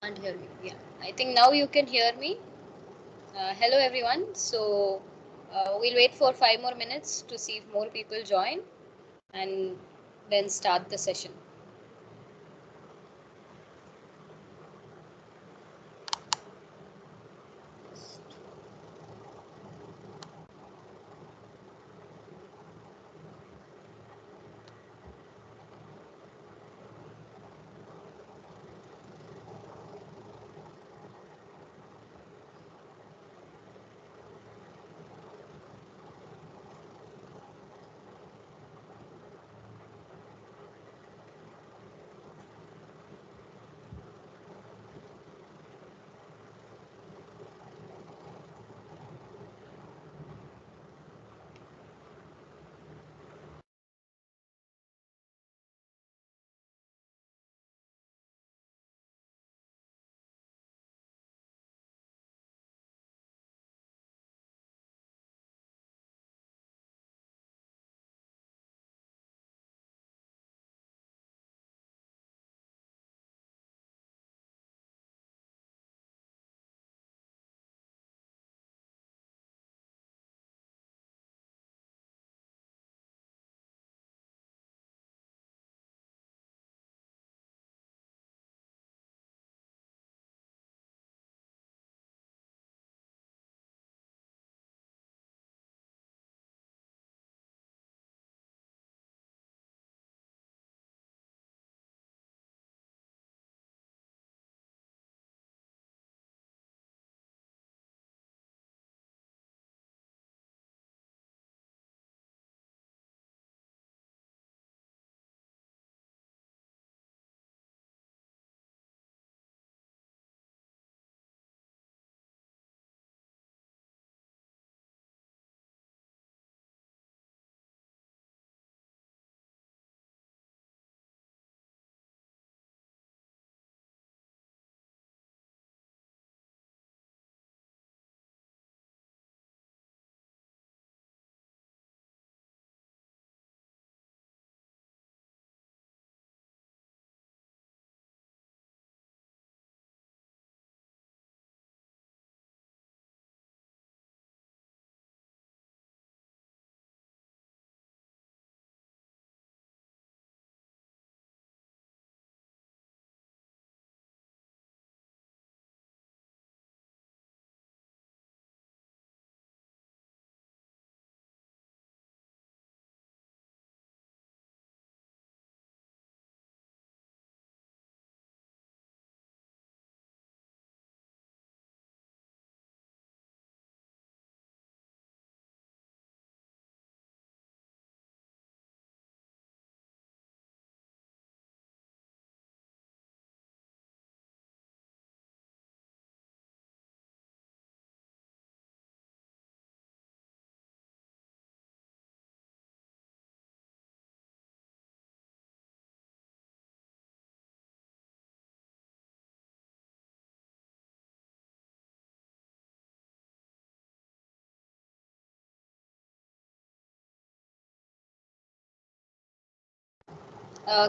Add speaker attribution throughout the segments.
Speaker 1: Can't hear me. Yeah, I think now you can hear me. Hello everyone. So we'll wait for 5 more minutes to see if more people join and then start the session.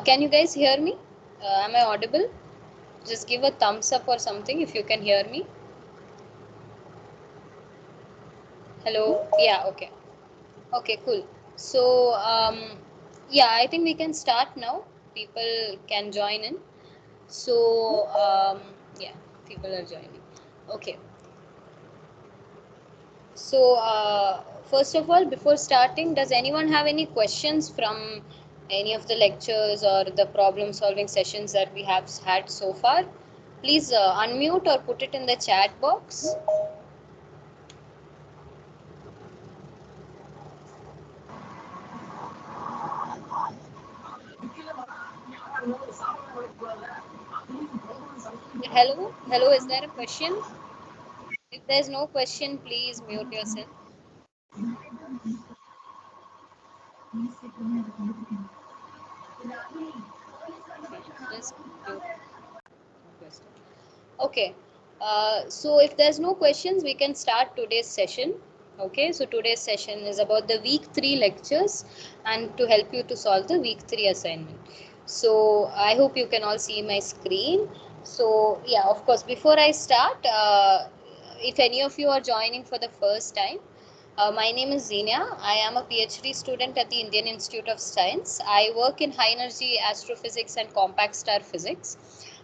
Speaker 1: Can you guys hear me? Am I audible? Just give a thumbs up or something if you can hear me. Hello? Yeah, okay. Okay, cool. So, yeah, I think we can start now. People can join in. So, yeah, people are joining. Okay. So, first of all, before starting, does anyone have any questions from any of the lectures or the problem solving sessions that we have had so far? Please unmute or put it in the chat box. Hello? Hello, is there a question? If there's no question, please mute yourself. Just mute. Okay. So if there's no questions, we can start today's session. Okay, so today's session is about the week 3 lectures and to help you to solve the week 3 assignment. So I hope you can all see my screen. So yeah, of course, before I start, if any of you are joining for the first time, my name is Zenia. I am a PhD student at the Indian Institute of Science. I work in high energy astrophysics and compact star physics.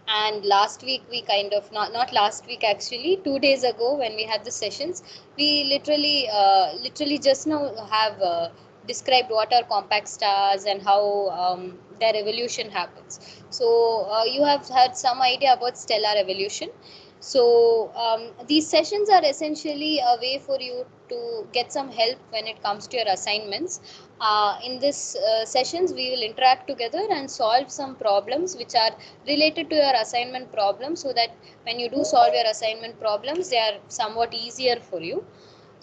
Speaker 1: And last week we kind of, not last week actually, 2 days ago when we had the sessions, we literally just now have described what are compact stars and how their evolution happens. So you have had some idea about stellar evolution. So these sessions are essentially a way for you to get some help when it comes to your assignments. In this sessions, we will interact together and solve some problems which are related to your assignment problems, so that when you do solve your assignment problems, they are somewhat easier for you.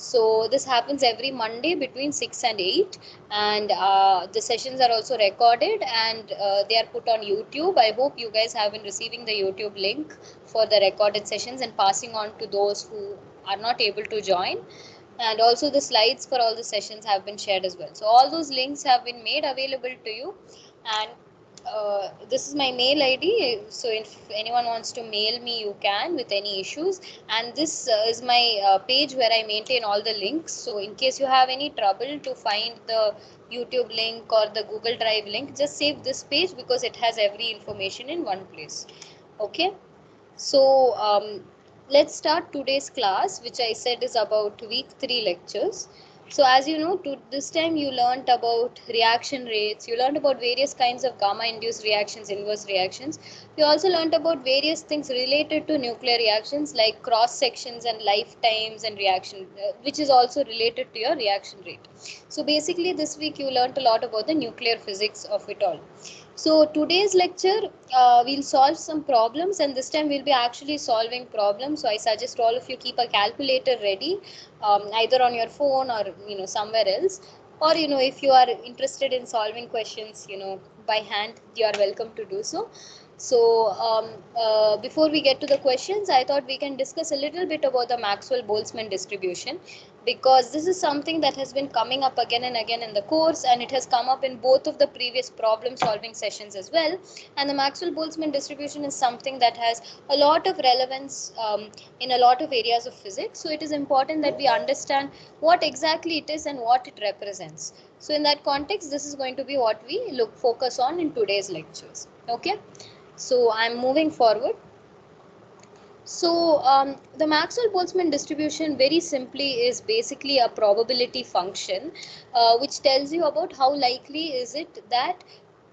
Speaker 1: So this happens every Monday between 6 and 8, and the sessions are also recorded, and they are put on YouTube. I hope you guys have been receiving the YouTube link for the recorded sessions and passing on to those who are not able to join. And also the slides for all the sessions have been shared as well. So all those links have been made available to you. And this is my mail ID. So if anyone wants to mail me, you can with any issues. And this is my page where I maintain all the links. So in case you have any trouble to find the YouTube link or the Google Drive link, just save this page because it has every information in one place. Okay. So let's start today's class, which I said is about week 3 lectures. So as you know, this time you learnt about reaction rates, you learned about various kinds of gamma induced reactions, inverse reactions. You also learnt about various things related to nuclear reactions like cross sections and lifetimes and reaction, which is also related to your reaction rate. So basically this week you learnt a lot about the nuclear physics of it all. So today's lecture, we'll solve some problems, and this time we'll be actually solving problems. So I suggest all of you keep a calculator ready, either on your phone or somewhere else. Or if you are interested in solving questions by hand, you are welcome to do so. So before we get to the questions, I thought we can discuss a little bit about the Maxwell-Boltzmann distribution, because this is something that has been coming up again and again in the course, and it has come up in both of the previous problem solving sessions as well. And the Maxwell-Boltzmann distribution is something that has a lot of relevance in a lot of areas of physics. So it is important that we understand what exactly it is and what it represents. So in that context, this is going to be what we focus on in today's lectures. Okay. So I'm moving forward. So the Maxwell-Boltzmann distribution very simply is basically a probability function which tells you about how likely is it that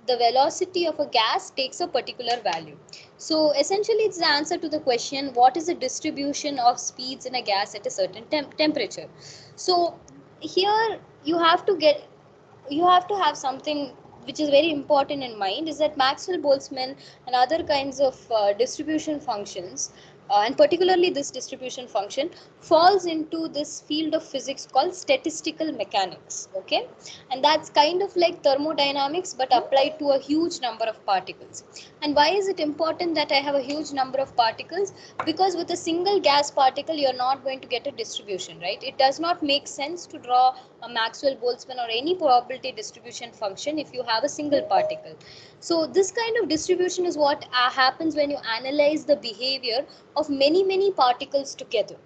Speaker 1: the velocity of a gas takes a particular value. So essentially it's the answer to the question, what is the distribution of speeds in a gas at a certain temperature. So here you have to have something which is very important in mind, is that Maxwell-Boltzmann and other kinds of distribution functions, and particularly this distribution function, falls into this field of physics called statistical mechanics. Okay, and that's kind of like thermodynamics but applied to a huge number of particles. And why is it important that I have a huge number of particles? Because with a single gas particle you're not going to get a distribution, right? It does not make sense to draw a Maxwell-Boltzmann or any probability distribution function if you have a single particle. So this kind of distribution is what happens when you analyze the behavior of many particles together.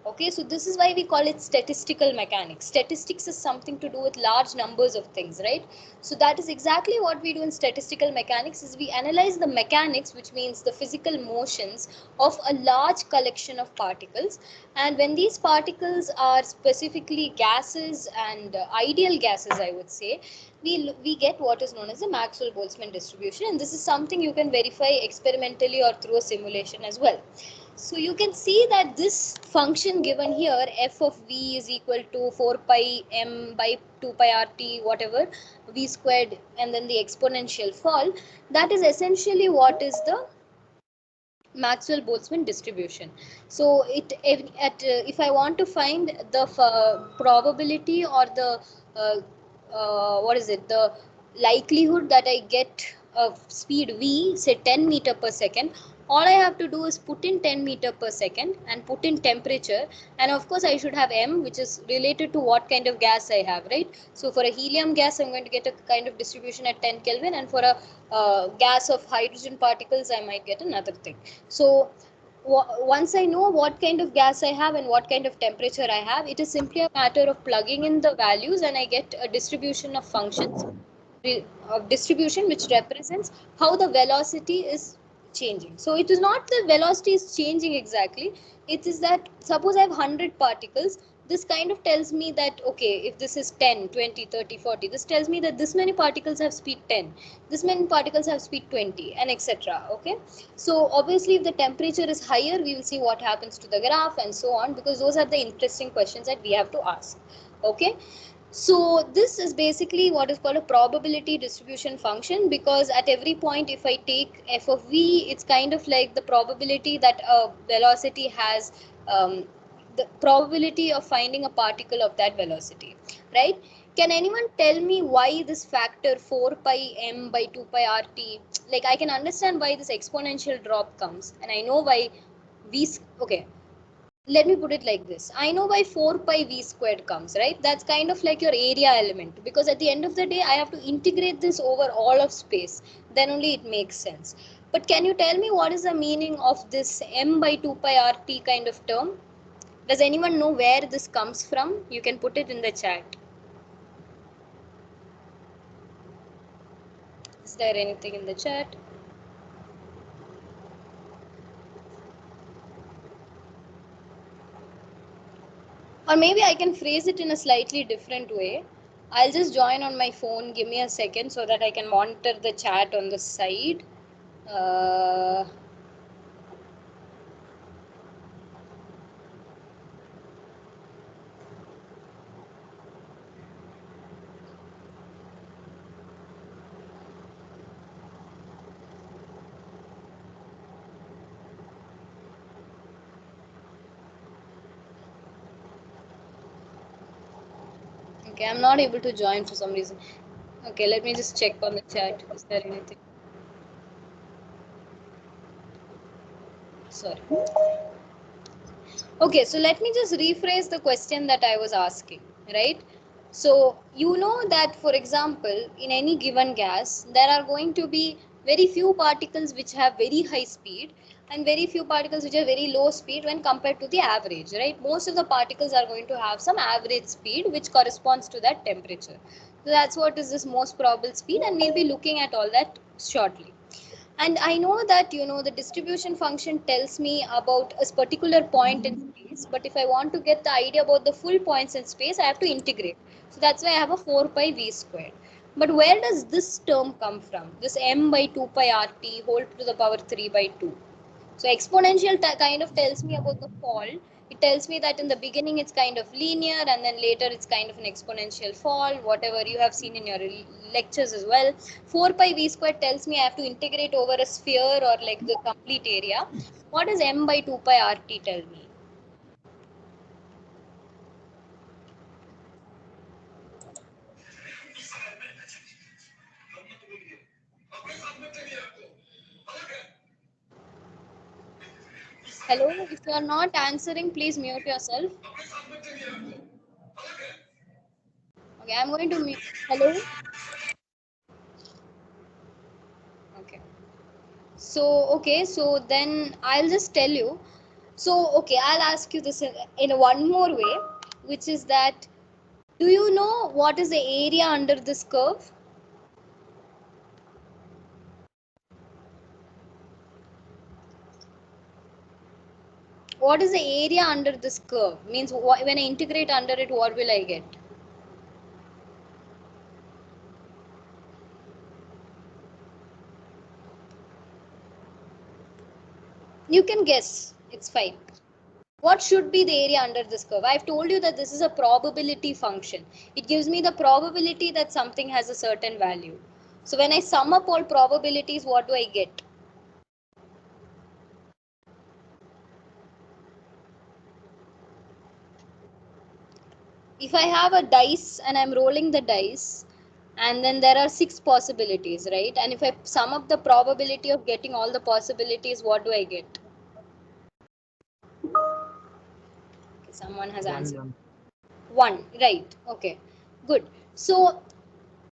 Speaker 1: Okay, so this is why we call it statistical mechanics. Statistics is something to do with large numbers of things, right? So that is exactly what we do in statistical mechanics, is we analyze the mechanics, which means the physical motions of a large collection of particles. And when these particles are specifically gases and ideal gases, I would say, we get what is known as the Maxwell-Boltzmann distribution. And this is something you can verify experimentally or through a simulation as well. So you can see that this function given here, f of v is equal to 4 pi m by 2 pi rt, whatever, v squared, and then the exponential fall, that is essentially what is the Maxwell-Boltzmann distribution. So if I want to find the probability or the the likelihood that I get of speed v, say 10 meter per second, All I have to do is put in 10 meter per second and put in temperature, and of course I should have m, which is related to what kind of gas I have, right? So for a helium gas I'm going to get a kind of distribution at 10 Kelvin, and for a gas of hydrogen particles I might get another thing. So once I know what kind of gas I have and what kind of temperature I have, it is simply a matter of plugging in the values and I get a distribution of functions of distribution which represents how the velocity is changing. So it is not the velocity is changing exactly, it is that suppose I have 100 particles, this kind of tells me that okay, if this is 10, 20, 30, 40, this tells me that this many particles have speed 10, this many particles have speed 20, and etc. Okay, so obviously if the temperature is higher, we will see what happens to the graph and so on, because those are the interesting questions that we have to ask. Okay, so this is basically what is called a probability distribution function, because at every point if I take f of v, it's kind of like the probability that a velocity has, the probability of finding a particle of that velocity, right? Can anyone tell me why this factor 4 pi m by 2 pi rt, like I can understand why this exponential drop comes, and I know why v, okay, let me put it like this. I know why 4 pi v squared comes, right? That's kind of like your area element, because at the end of the day I have to integrate this over all of space, then only it makes sense. But can you tell me what is the meaning of this m by 2 pi rt kind of term? Does anyone know where this comes from? You can put it in the chat. Is there anything in the chat? Or maybe I can phrase it in a slightly different way. I'll just join on my phone. Give me a second so that I can monitor the chat on the side. Uh, okay, I'm not able to join for some reason. Okay, let me just check on the chat. Is there anything? Sorry. Okay, so let me just rephrase the question that I was asking, right? So you know that, for example, in any given gas, there are going to be very few particles which have very high speed and very few particles which have very low speed when compared to the average, right? Most of the particles are going to have some average speed which corresponds to that temperature. So that's what is this most probable speed, and we'll be looking at all that shortly. And I know that the distribution function tells me about a particular point in space, but if I want to get the idea about the full points in space, I have to integrate. So that's why I have a 4 pi v squared. But where does this term come from, this m by 2 pi rt whole to the power 3 by 2? So exponential kind of tells me about the fall. It tells me that in the beginning it's kind of linear, and then later it's kind of an exponential fall, whatever you have seen in your lectures as well. 4 pi v squared tells me I have to integrate over a sphere or like the complete area. What does m by 2 pi rt tell me? Hello, if you are not answering, please mute yourself. Okay, I'm going to mute. Hello? Okay. So, okay, so then I'll just tell you. So, okay, I'll ask you this in one more way, which is that, do you know what is the area under this curve? What is the area under this curve? Means when I integrate under it, what will I get? You can guess. It's fine. What should be the area under this curve? I've told you that this is a probability function. It gives me the probability that something has a certain value. So when I sum up all probabilities, what do I get? If I have a dice and I'm rolling the dice, and then there are 6 possibilities, right? And if I sum up the probability of getting all the possibilities, what do I get? Okay, someone has answered. 1, right? Okay, good. So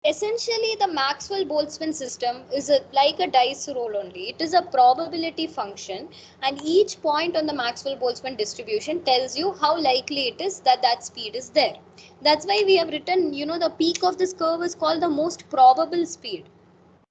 Speaker 1: essentially, the Maxwell-Boltzmann system is like a dice roll only. It is a probability function, and each point on the Maxwell-Boltzmann distribution tells you how likely it is that that speed is there. That's why we have written, the peak of this curve is called the most probable speed,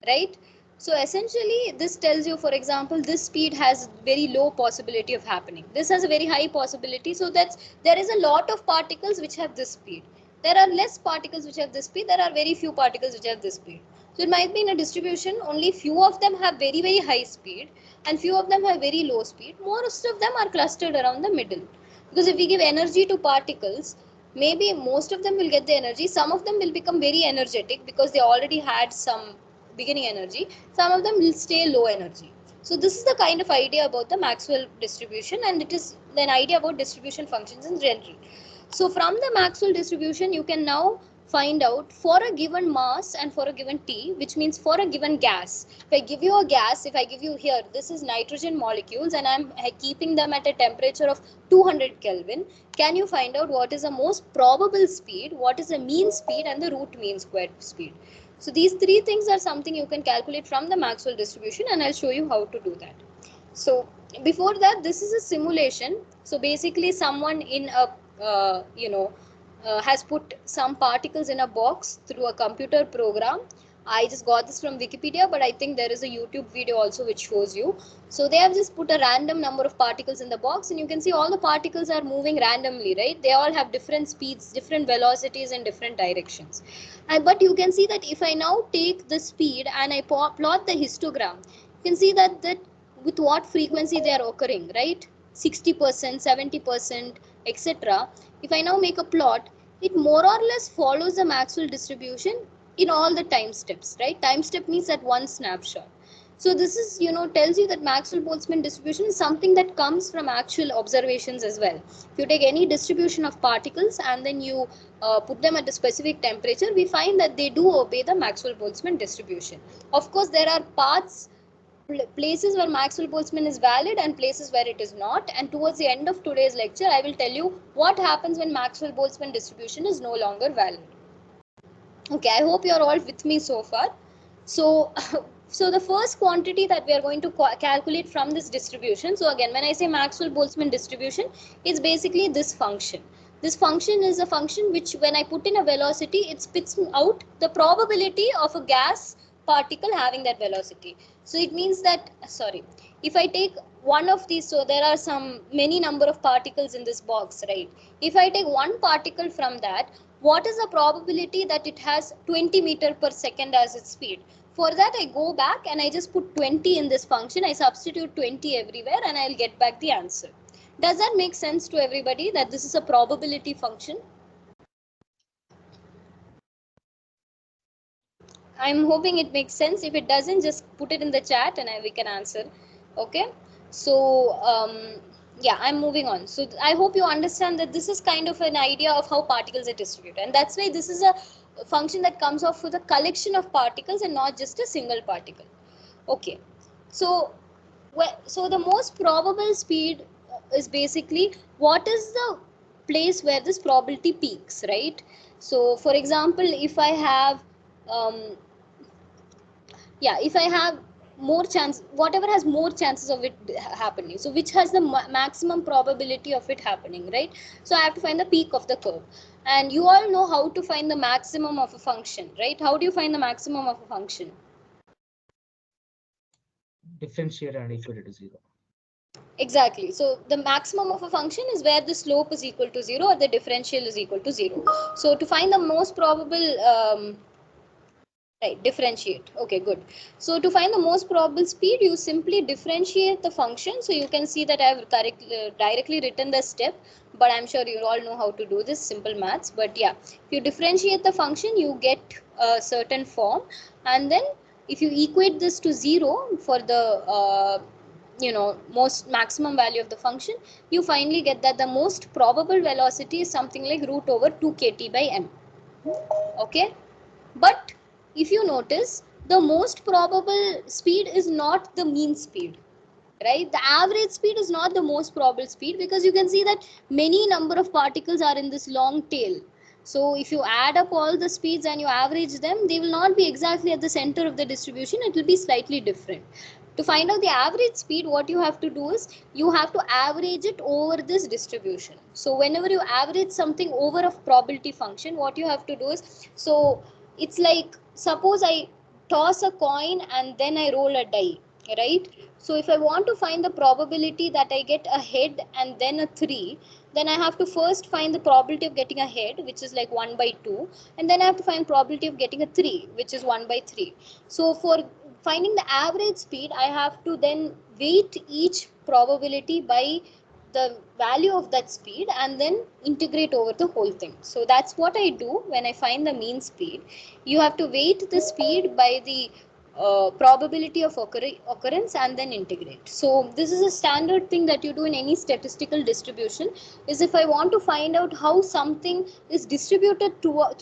Speaker 1: right? So essentially, this tells you, for example, this speed has very low possibility of happening. This has a very high possibility. So there is a lot of particles which have this speed. There are less particles which have this speed. There are very few particles which have this speed. So it might be in a distribution, only few of them have very, very high speed and few of them have very low speed. Most of them are clustered around the middle. Because if we give energy to particles, maybe most of them will get the energy. Some of them will become very energetic because they already had some beginning energy. Some of them will stay low energy. So this is the kind of idea about the Maxwell distribution, and it is an idea about distribution functions in general. So from the Maxwell distribution, you can now find out for a given mass and for a given T, which means for a given gas. If I give you a gas, if I give you here, this is nitrogen molecules and I'm keeping them at a temperature of 200 Kelvin, can you find out what is the most probable speed, what is the mean speed and the root mean squared speed? So these three things are something you can calculate from the Maxwell distribution, and I'll show you how to do that. So before that, this is a simulation. So basically someone in a has put some particles in a box through a computer program. I just got this from Wikipedia, but I think there is a YouTube video also which shows you. So they have just put a random number of particles in the box, and you can see all the particles are moving randomly, right? They all have different speeds, different velocities in different directions. But you can see that if I now take the speed and I plot the histogram, you can see that with what frequency they are occurring, right? 60%, 70%, etc. If I now make a plot, it more or less follows the Maxwell distribution in all the time steps, right? Time step means at one snapshot. So this is, tells you that Maxwell-Boltzmann distribution is something that comes from actual observations as well. If you take any distribution of particles and then you put them at a specific temperature, we find that they do obey the Maxwell-Boltzmann distribution. Of course, there are paths, places where Maxwell-Boltzmann is valid and places where it is not. And towards the end of today's lecture, I will tell you what happens when Maxwell-Boltzmann distribution is no longer valid. Okay, I hope you're all with me so far. So, so the first quantity that we are going to calculate from this distribution. So again, when I say Maxwell-Boltzmann distribution, it's basically this function. This function is a function which, when I put in a velocity, it spits out the probability of a gas particle having that velocity. So it means that, if I take one of these, so there are many number of particles in this box, right? If I take one particle from that, what is the probability that it has 20 meter per second as its speed? For that, I go back and I just put 20 in this function. I substitute 20 everywhere and I'll get back the answer. Does that make sense to everybody that this is a probability function? I'm hoping it makes sense. If it doesn't, just put it in the chat and we can answer. Okay. So, yeah, I'm moving on. So I hope you understand that this is kind of an idea of how particles are distributed. And that's why this is a function that comes off with a collection of particles and not just a single particle. Okay. So, so the most probable speed is basically what is the place where this probability peaks, right? So, for example, if I have if I have more chance, whatever has more chances of it happening, so which has the maximum probability of it happening, right? So I have to find the peak of the curve, and you all know how to find the maximum of a function, right? How do you find the maximum of a function?
Speaker 2: Differentiate and equal it to 0.
Speaker 1: Exactly. So the maximum of a function is where the slope is equal to 0 or the differential is equal to 0. So to find the most probable right, differentiate. Okay, good. So to find the most probable speed, you simply differentiate the function. So you can see that I have directly written the step, but I'm sure you all know how to do this, simple maths. But yeah, if you differentiate the function, you get a certain form. And then if you equate this to 0 for the most maximum value of the function, you finally get that the most probable velocity is something like root over 2 kt by m. Okay, but if you notice, the most probable speed is not the mean speed, right? The average speed is not the most probable speed, because you can see that many number of particles are in this long tail. So if you add up all the speeds and you average them, they will not be exactly at the center of the distribution, it will be slightly different. To find out the average speed, what you have to do is you have to average it over this distribution. So whenever you average something over a probability function, what you have to do is, so it's like, suppose I toss a coin and then I roll a die, right? So if I want to find the probability that I get a head and then a 3, then I have to first find the probability of getting a head, which is like 1 by 2, and then I have to find probability of getting a 3, which is 1 by 3. So for finding the average speed, I have to then weight each probability by the value of that speed and then integrate over the whole thing. So that's what I do when I find the mean speed. You have to weight the speed by the probability of occurrence and then integrate. So this is a standard thing that you do in any statistical distribution, is if I want to find out how something is distributed throughout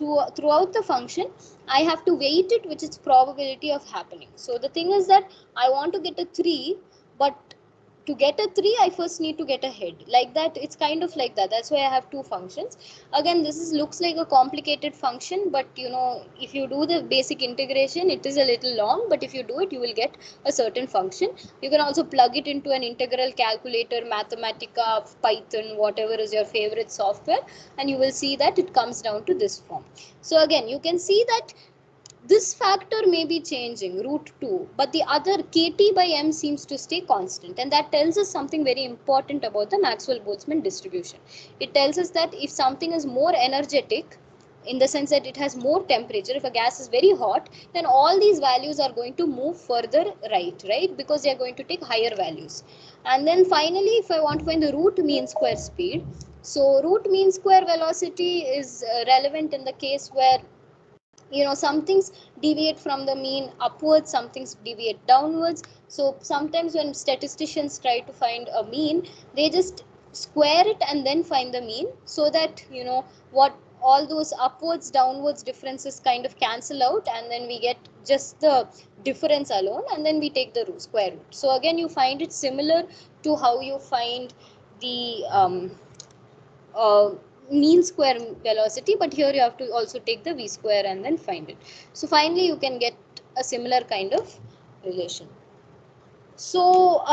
Speaker 1: the function, I have to weight it which is probability of happening. So the thing is that I want to get a 3, but to get a 3 I first need to get a head, like that. It's kind of like that. That's why I have two functions. Again, this is looks like a complicated function, but you know, if you do the basic integration, it is a little long, but if you do it, you will get a certain function. You can also plug it into an integral calculator, Mathematica, Python, whatever is your favorite software, and you will see that it comes down to this form. So again, you can see that this factor may be changing, root 2, but the other kt by m seems to stay constant, and that tells us something very important about the Maxwell-Boltzmann distribution. It tells us that if something is more energetic, in the sense that it has more temperature, if a gas is very hot, then all these values are going to move further right, because they are going to take higher values. And then finally, if I want to find the root mean square speed, so root mean square velocity is relevant in the case where, you know, some things deviate from the mean upwards, some things deviate downwards. So sometimes when statisticians try to find a mean, they just square it and then find the mean, so that, you know, what all those upwards downwards differences kind of cancel out, and then we get just the difference alone, and then we take the square root. So again, you find it similar to how you find the uh, mean square velocity, but here you have to also take the v square and then find it. So finally you can get a similar kind of relation. So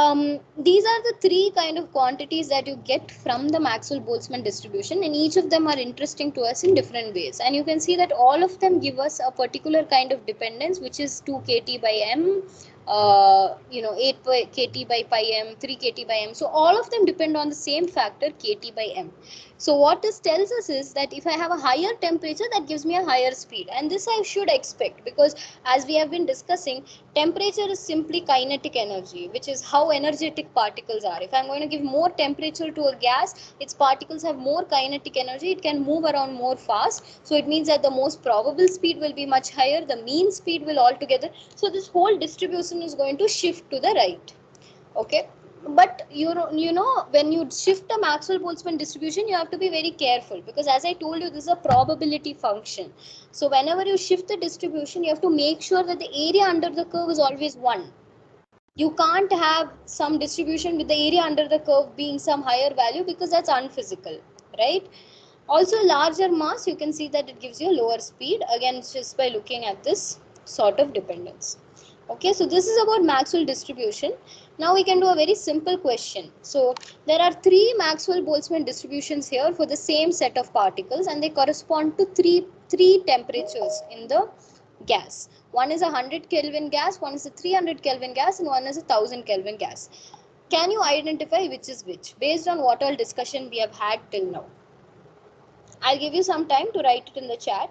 Speaker 1: these are the three kind of quantities that you get from the Maxwell-Boltzmann distribution, and each of them are interesting to us in different ways. And you can see that all of them give us a particular kind of dependence, which is 2 kt by m, 8 kt by pi m, 3 kt by m. So all of them depend on the same factor, kt by m. So what this tells us is that if I have a higher temperature, that gives me a higher speed, and this I should expect, because as we have been discussing, temperature is simply kinetic energy, which is how energetic particles are. If I'm going to give more temperature to a gas, its particles have more kinetic energy, it can move around more fast. So it means that the most probable speed will be much higher, the mean speed will altogether. So this whole distribution is going to shift to the right. Okay. But you know, when you shift a Maxwell-Boltzmann distribution, you have to be very careful, because as I told you, this is a probability function. So whenever you shift the distribution, you have to make sure that the area under the curve is always 1. You can't have some distribution with the area under the curve being some higher value, because that's unphysical, right? Also, larger mass, you can see that it gives you a lower speed, again just by looking at this sort of dependence. Okay, so this is about Maxwell distribution. Now we can do a very simple question. So there are three Maxwell-Boltzmann distributions here for the same set of particles, and they correspond to three temperatures in the gas. One is a 100 Kelvin gas, one is a 300 Kelvin gas, and one is a 1000 Kelvin gas. Can you identify which is which based on what all discussion we have had till now? I'll give you some time to write it in the chat.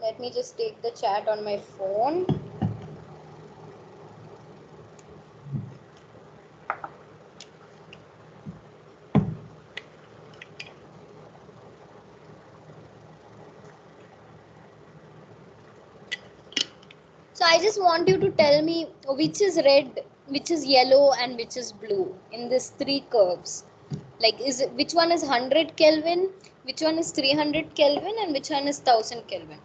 Speaker 1: Let me just take the chat on my phone. So I just want you to tell me which is red, which is yellow, and which is blue in these three curves. Like which one is 100 Kelvin, which one is 300 Kelvin, and which one is 1000 Kelvin?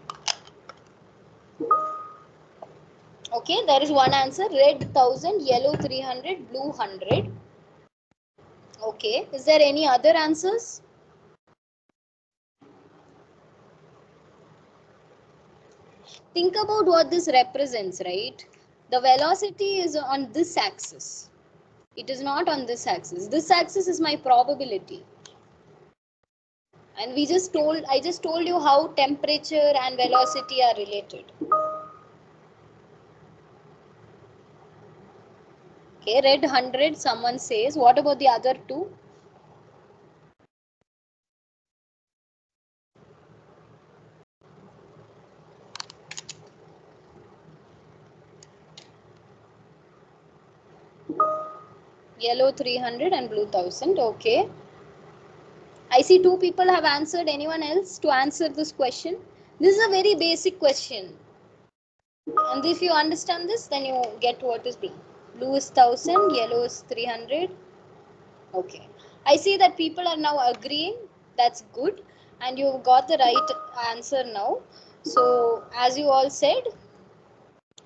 Speaker 1: Okay, there is one answer, red 1000, yellow 300, blue 100. Okay, is there any other answers? Think about what this represents, right? The velocity is on this axis. It is not on this axis. This axis is my probability. And I just told you how temperature and velocity are related. Okay, red 100, someone says. What about the other two? Yellow 300 and blue 1000. Okay. I see two people have answered. Anyone else to answer this question? This is a very basic question. And if you understand this, then you get what is blue. Blue is 1000, yellow is 300. Okay. I see that people are now agreeing. That's good. And you got the right answer now. So, as you all said,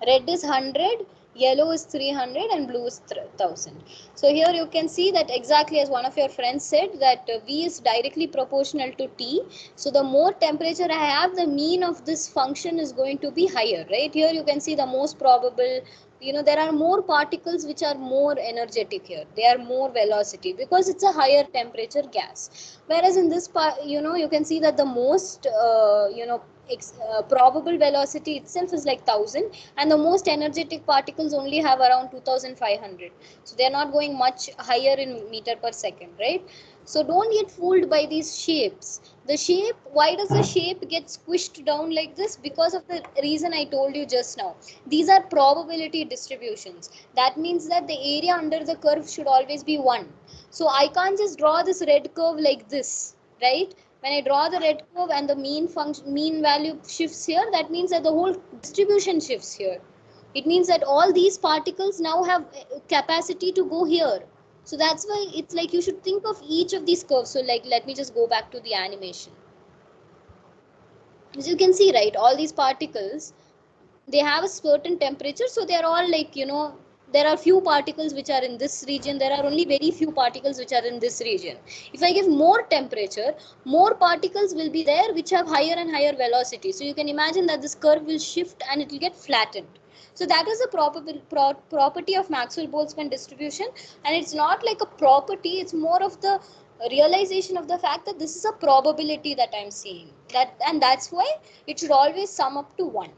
Speaker 1: red is 100, yellow is 300, and blue is 1000. So here you can see that exactly as one of your friends said, that V is directly proportional to T. So the more temperature I have, the mean of this function is going to be higher, right? Here you can see the most probable, there are more particles which are more energetic here. They are more velocity because it's a higher temperature gas. Whereas in this part, you can see that the most, probable velocity itself is like 1000, and the most energetic particles only have around 2500. So they are not going much higher in meter per second, right? So don't get fooled by these shapes. The shape, why does the shape get squished down like this? Because of the reason I told you just now. These are probability distributions. That means that the area under the curve should always be 1. So I can't just draw this red curve like this, right? When I draw the red curve and the mean value shifts here, that means that the whole distribution shifts here. It means that all these particles now have capacity to go here. So that's why it's like you should think of each of these curves. So like, let me just go back to the animation. As you can see, right, all these particles, they have a certain temperature. So they are all like, there are few particles which are in this region. There are only very few particles which are in this region. If I give more temperature, more particles will be there which have higher and higher velocity. So you can imagine that this curve will shift and it will get flattened. So that is a property of Maxwell-Boltzmann distribution, and it's not like a property, it's more of the realization of the fact that this is a probability that I'm seeing. And that's why it should always sum up to 1.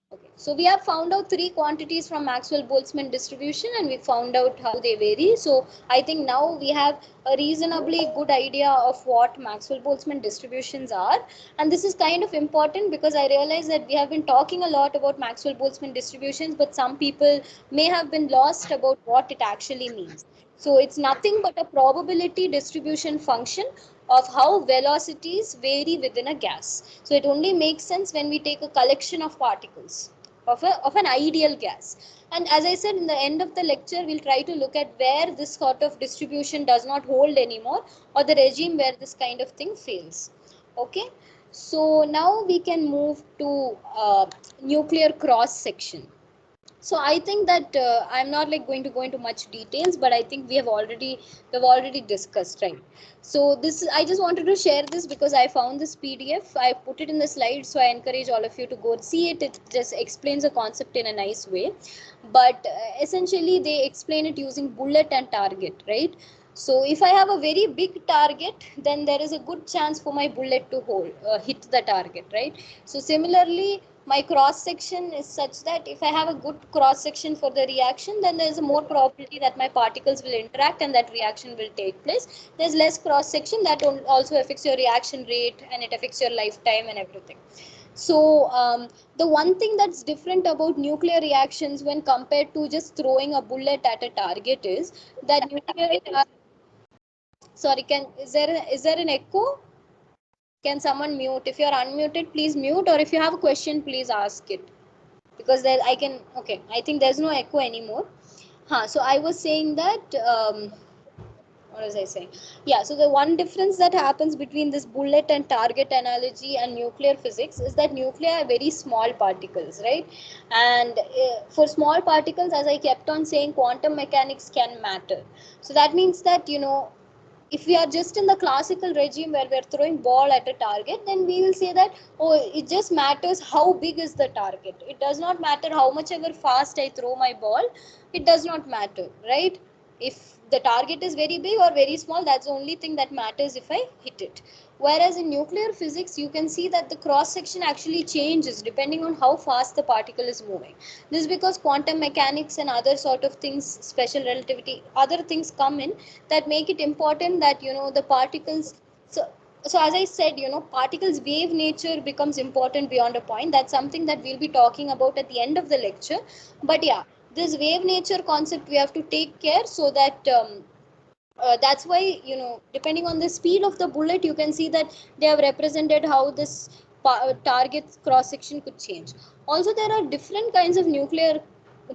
Speaker 1: Okay, so we have found out 3 quantities from Maxwell-Boltzmann distribution, and we found out how they vary. So I think now we have a reasonably good idea of what Maxwell-Boltzmann distributions are. And this is kind of important because I realize that we have been talking a lot about Maxwell-Boltzmann distributions, but some people may have been lost about what it actually means. So it's nothing but a probability distribution function of how velocities vary within a gas. So it only makes sense when we take a collection of particles of an ideal gas. And as I said, in the end of the lecture, we'll try to look at where this sort of distribution does not hold anymore, or the regime where this kind of thing fails. Okay, so now we can move to nuclear cross section. So I think that I'm not like going to go into much details, but I think we've already discussed, right? So this, I just wanted to share this because I found this PDF. I put it in the slides, so I encourage all of you to go see it. It just explains the concept in a nice way. But essentially they explain it using bullet and target, right? So if I have a very big target, then there is a good chance for my bullet to hit the target, right? So similarly, my cross section is such that if I have a good cross section for the reaction, then there is a more probability that my particles will interact and that reaction will take place. There's less cross section, that also affects your reaction rate and it affects your lifetime and everything. So the one thing that's different about nuclear reactions when compared to just throwing a bullet at a target is that nuclear sorry, is there an echo? Can someone mute? If you're unmuted, please mute, or if you have a question, please ask it. Because there I can, okay, I think there's no echo anymore. So I was saying that what was I saying? Yeah, so the one difference that happens between this bullet and target analogy and nuclear physics is that nuclear are very small particles, right? And for small particles, as I kept on saying, quantum mechanics can matter. So that means that, if we are just in the classical regime where we're throwing ball at a target, then we will say that, oh, it just matters how big is the target. It does not matter how much ever fast I throw my ball. It does not matter, right? If the target is very big or very small, that's the only thing that matters if I hit it. Whereas in nuclear physics, you can see that the cross section actually changes depending on how fast the particle is moving. This is because quantum mechanics and other sort of things, special relativity, other things come in that make it important that, the particles. So as I said, particles wave nature becomes important beyond a point. That's something that we'll be talking about at the end of the lecture. But yeah, this wave nature concept we have to take care, so that that's why, depending on the speed of the bullet, you can see that they have represented how this target cross section could change. Also, there are different kinds of nuclear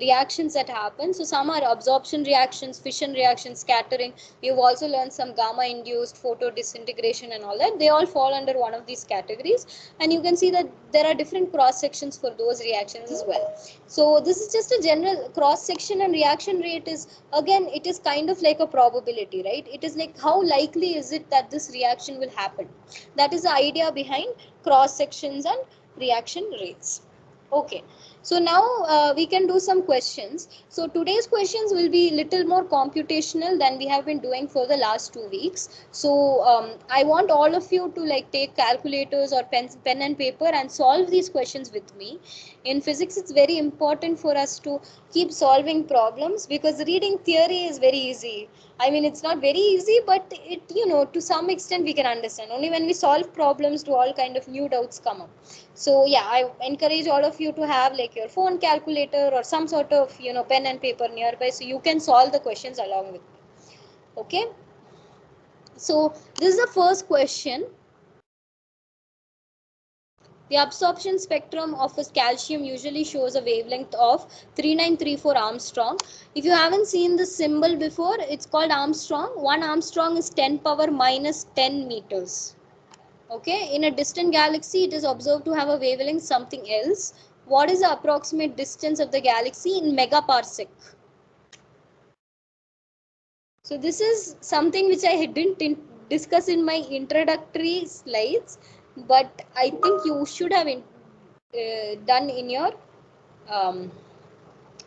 Speaker 1: reactions that happen. So some are absorption reactions, fission reactions, scattering. We've also learned some gamma induced photo disintegration and all that. They all fall under one of these categories, and you can see that there are different cross sections for those reactions as well. So this is just a general cross section, and reaction rate is, again, it is kind of like a probability, right? It is like how likely is it that this reaction will happen. That is the idea behind cross sections and reaction rates. Okay, so now we can do some questions. So today's questions will be little more computational than we have been doing for the last 2 weeks. So I want all of you to like take calculators or pen and paper and solve these questions with me. In physics, it's very important for us to keep solving problems, because reading theory is very easy. I mean, it's not very easy, but it, to some extent we can understand. Only when we solve problems do all kind of new doubts come up. So yeah, I encourage all of you to have like your phone calculator or some sort of, pen and paper nearby, so you can solve the questions along with me. Okay, so this is the first question. The absorption spectrum of a calcium usually shows a wavelength of 3934 Armstrong. If you haven't seen the symbol before, it's called Armstrong. 1 Armstrong is 10 power minus 10 meters. Okay, in a distant galaxy, it is observed to have a wavelength something else. What is the approximate distance of the galaxy in megaparsec? So this is something which I didn't discuss in my introductory slides, but I think you should have done in your um,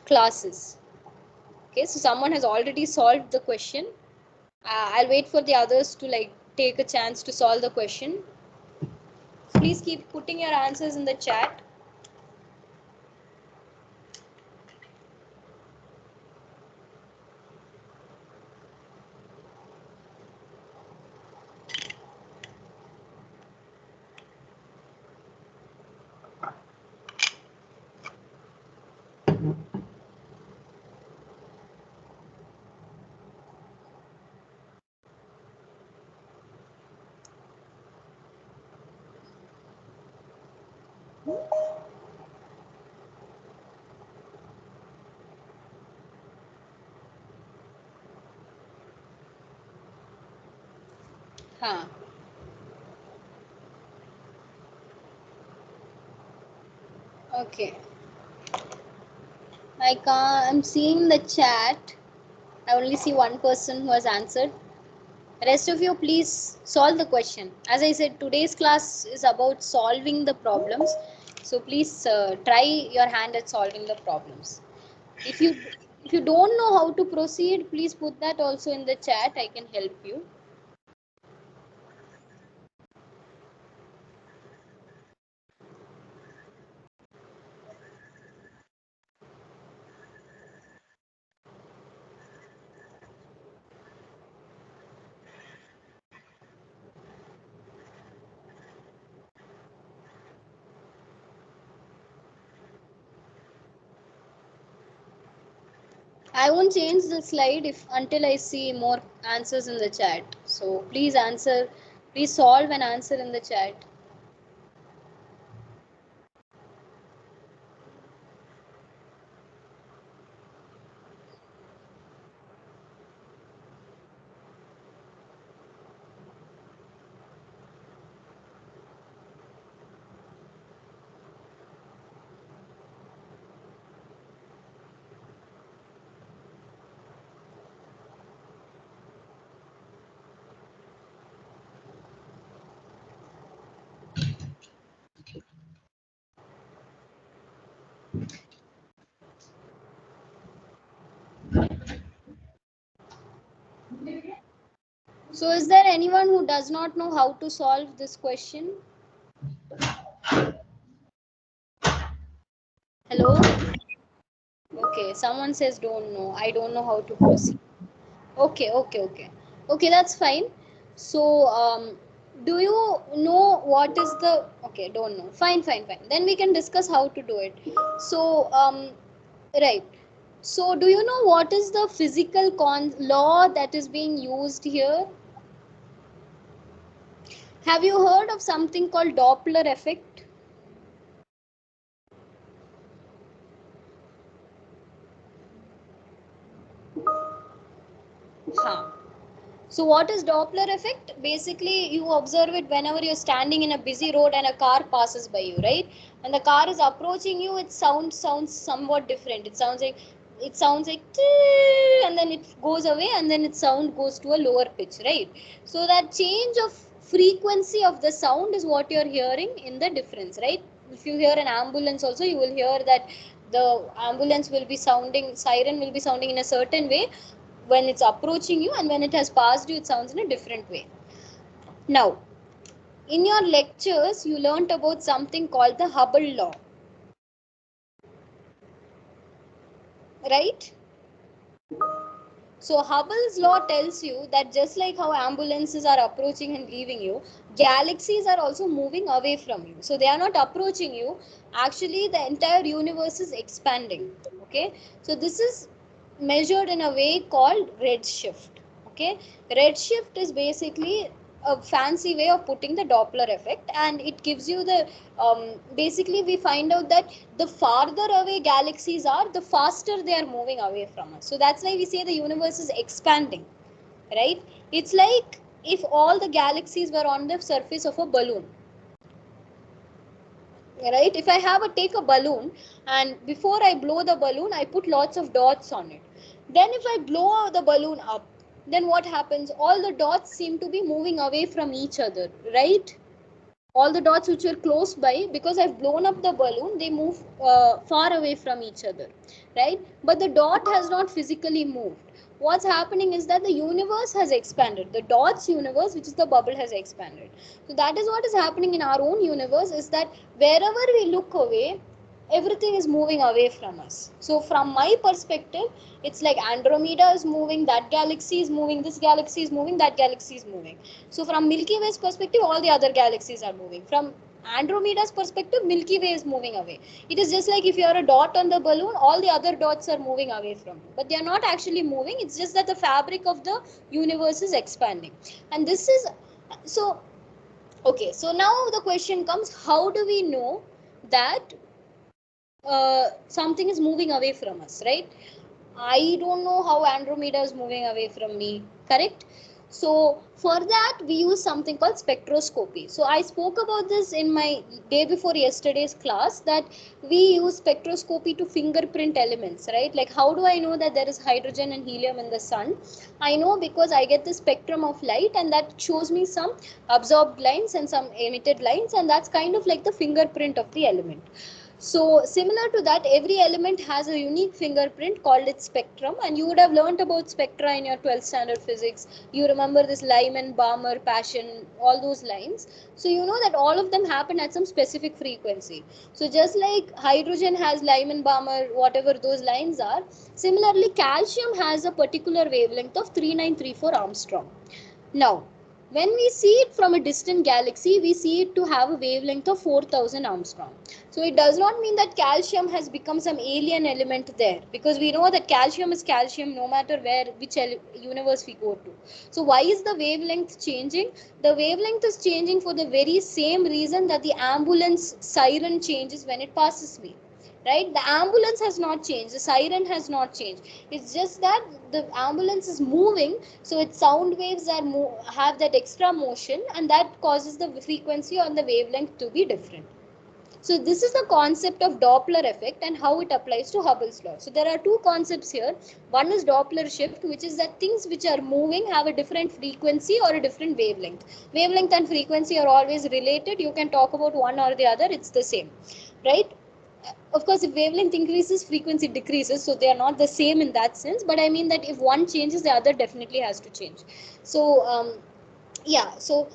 Speaker 1: classes. Okay, so someone has already solved the question. I'll wait for the others to like take a chance to solve the question. Please keep putting your answers in the chat. Huh. Okay. I'm seeing the chat. I only see one person who has answered. Rest of you, please solve the question. As I said, today's class is about solving the problems. So please try your hand at solving the problems. If you if you don't know how to proceed, please put that also in the chat. I can help you. I won't change the slide if until I see more answers in the chat. So please answer, please solve and answer in the chat. So is there anyone who does not know how to solve this question? Hello? Okay, someone says don't know. I don't know how to proceed. Okay. Okay, that's fine. So, do you know what is the... Okay, don't know. Fine. Then we can discuss how to do it. So, right. So, do you know what is the physical law that is being used here? Have you heard of something called Doppler effect? Huh. So what is Doppler effect? Basically, you observe it whenever you're standing in a busy road and a car passes by you, right? When the car is approaching you, it sounds somewhat different. It sounds like "tee," and then it goes away, and then its sound goes to a lower pitch, right? So that change of frequency of the sound is what you're hearing in the difference, right? If you hear an ambulance also, you will hear that the ambulance will be sounding, siren will be sounding in a certain way when it's approaching you, and when it has passed you, it sounds in a different way. Now, in your lectures, you learnt about something called the Hubble law, right? So Hubble's law tells you that just like how ambulances are approaching and leaving you, galaxies are also moving away from you. So they are not approaching you. Actually, the entire universe is expanding. Okay. So this is measured in a way called redshift. Okay. Redshift is basically a fancy way of putting the Doppler effect, and it gives you the basically we find out that the farther away galaxies are, the faster they are moving away from us. So that's why we say the universe is expanding, right? It's like if all the galaxies were on the surface of a balloon, right? If I take a balloon, and before I blow the balloon, I put lots of dots on it. Then if I blow the balloon up, then what happens? All the dots seem to be moving away from each other, right? All the dots which were close by, because I've blown up the balloon, they move far away from each other, right? But the dot has not physically moved. What's happening is that the universe has expanded. The dot's universe, which is the bubble, has expanded. So that is what is happening in our own universe, is that wherever we look away, everything is moving away from us. So from my perspective, it's like Andromeda is moving, that galaxy is moving, this galaxy is moving, that galaxy is moving. So from Milky Way's perspective, all the other galaxies are moving. From Andromeda's perspective, Milky Way is moving away. It is just like if you are a dot on the balloon, all the other dots are moving away from you. But they are not actually moving. It's just that the fabric of the universe is expanding. And this is... So, okay. So now the question comes, how do we know that something is moving away from us, right? I don't know how Andromeda is moving away from me, correct? So for that, we use something called spectroscopy. So I spoke about this in my day before yesterday's class, that we use spectroscopy to fingerprint elements, right? Like, how do I know that there is hydrogen and helium in the sun? I know because I get the spectrum of light, and that shows me some absorbed lines and some emitted lines, and that's kind of like the fingerprint of the element. So similar to that, every element has a unique fingerprint called its spectrum, and you would have learnt about spectra in your 12th standard physics. You remember this Lyman, Balmer, Paschen, all those lines. So you know that all of them happen at some specific frequency. So just like hydrogen has Lyman, Balmer, whatever those lines are, similarly calcium has a particular wavelength of 3934 Armstrong. Now, when we see it from a distant galaxy, we see it to have a wavelength of 4000 Armstrong. So it does not mean that calcium has become some alien element there, because we know that calcium is calcium no matter which universe we go to. So why is the wavelength changing? The wavelength is changing for the very same reason that the ambulance siren changes when it passes me. Right? The ambulance has not changed, the siren has not changed. It's just that the ambulance is moving, so its sound waves have that extra motion, and that causes the frequency on the wavelength to be different. So this is the concept of Doppler effect and how it applies to Hubble's law. So there are two concepts here. One is Doppler shift, which is that things which are moving have a different frequency or a different wavelength. Wavelength and frequency are always related. You can talk about one or the other, it's the same, right? of course, if wavelength increases, frequency decreases, so they are not the same in that sense, but I mean that if one changes, the other definitely has to change. So yeah, so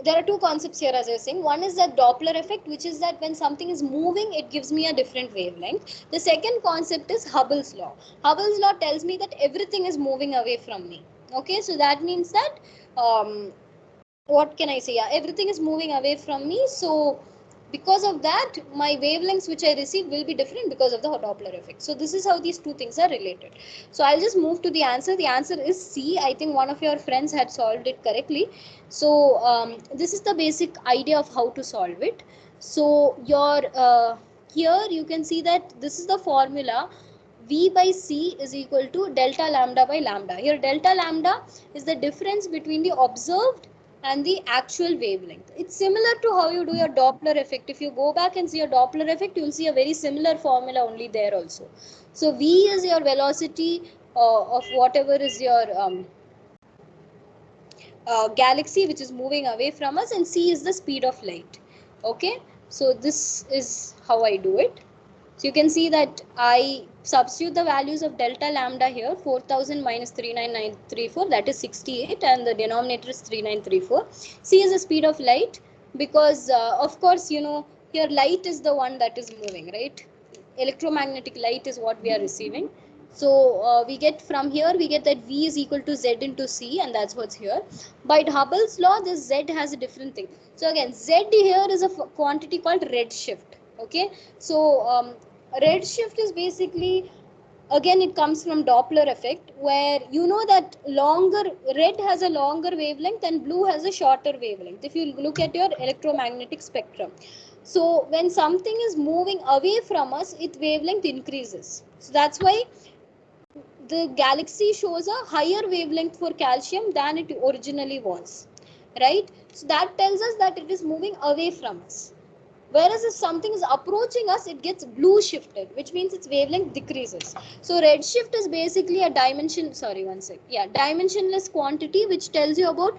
Speaker 1: there are two concepts here, as I was saying. One is that Doppler effect, which is that when something is moving, it gives me a different wavelength. The second concept is Hubble's law. Hubble's law tells me that everything is moving away from me. Okay, so that means that what can I say? Yeah, everything is moving away from me. So because of that, my wavelengths which I receive will be different because of the Doppler effect. So this is how these two things are related. So I'll just move to the answer. The answer is C. I think one of your friends had solved it correctly. So this is the basic idea of how to solve it. So your here you can see that this is the formula. V by C is equal to delta lambda by lambda. Here delta lambda is the difference between the observed and the actual wavelength. It's similar to how you do your Doppler effect. If you go back and see a Doppler effect, you'll see a very similar formula only there also. So V is your velocity of whatever is your galaxy which is moving away from us, and C is the speed of light. Okay, so this is how I do it. So you can see that I substitute the values of delta lambda here, 4000 minus 39934, that is 68, and the denominator is 3934. C is the speed of light, because of course, you know, here light is the one that is moving, right? Electromagnetic light is what we are receiving. So we get from here, we get that V is equal to Z into C, and that's what's here. By Hubble's law, this Z has a different thing. So again, Z here is a quantity called redshift. Okay, so redshift is basically, again it comes from Doppler effect, where you know that longer red has a longer wavelength and blue has a shorter wavelength if you look at your electromagnetic spectrum. So when something is moving away from us, its wavelength increases. So that's why the galaxy shows a higher wavelength for calcium than it originally was, right? So that tells us that it is moving away from us. Whereas if something is approaching us, it gets blue shifted, which means its wavelength decreases. So redshift is basically a dimensionless quantity which tells you about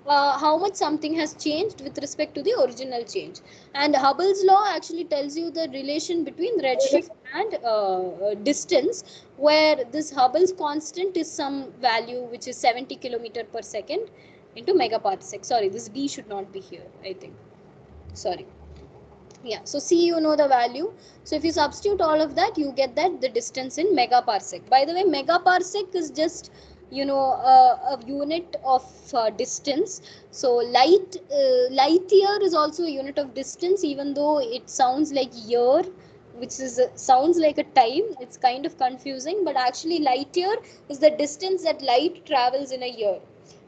Speaker 1: how much something has changed with respect to the original change. And Hubble's law actually tells you the relation between redshift and distance, where this Hubble's constant is some value which is 70 kilometer per second into megaparsec. Sorry, this B should not be here, I think. Sorry. Yeah, so C, you know the value. So if you substitute all of that, you get that the distance in megaparsec. By the way, megaparsec is just, you know, a unit of distance. So light year is also a unit of distance, even though it sounds like year, which is sounds like a time. It's kind of confusing, but actually light year is the distance that light travels in a year,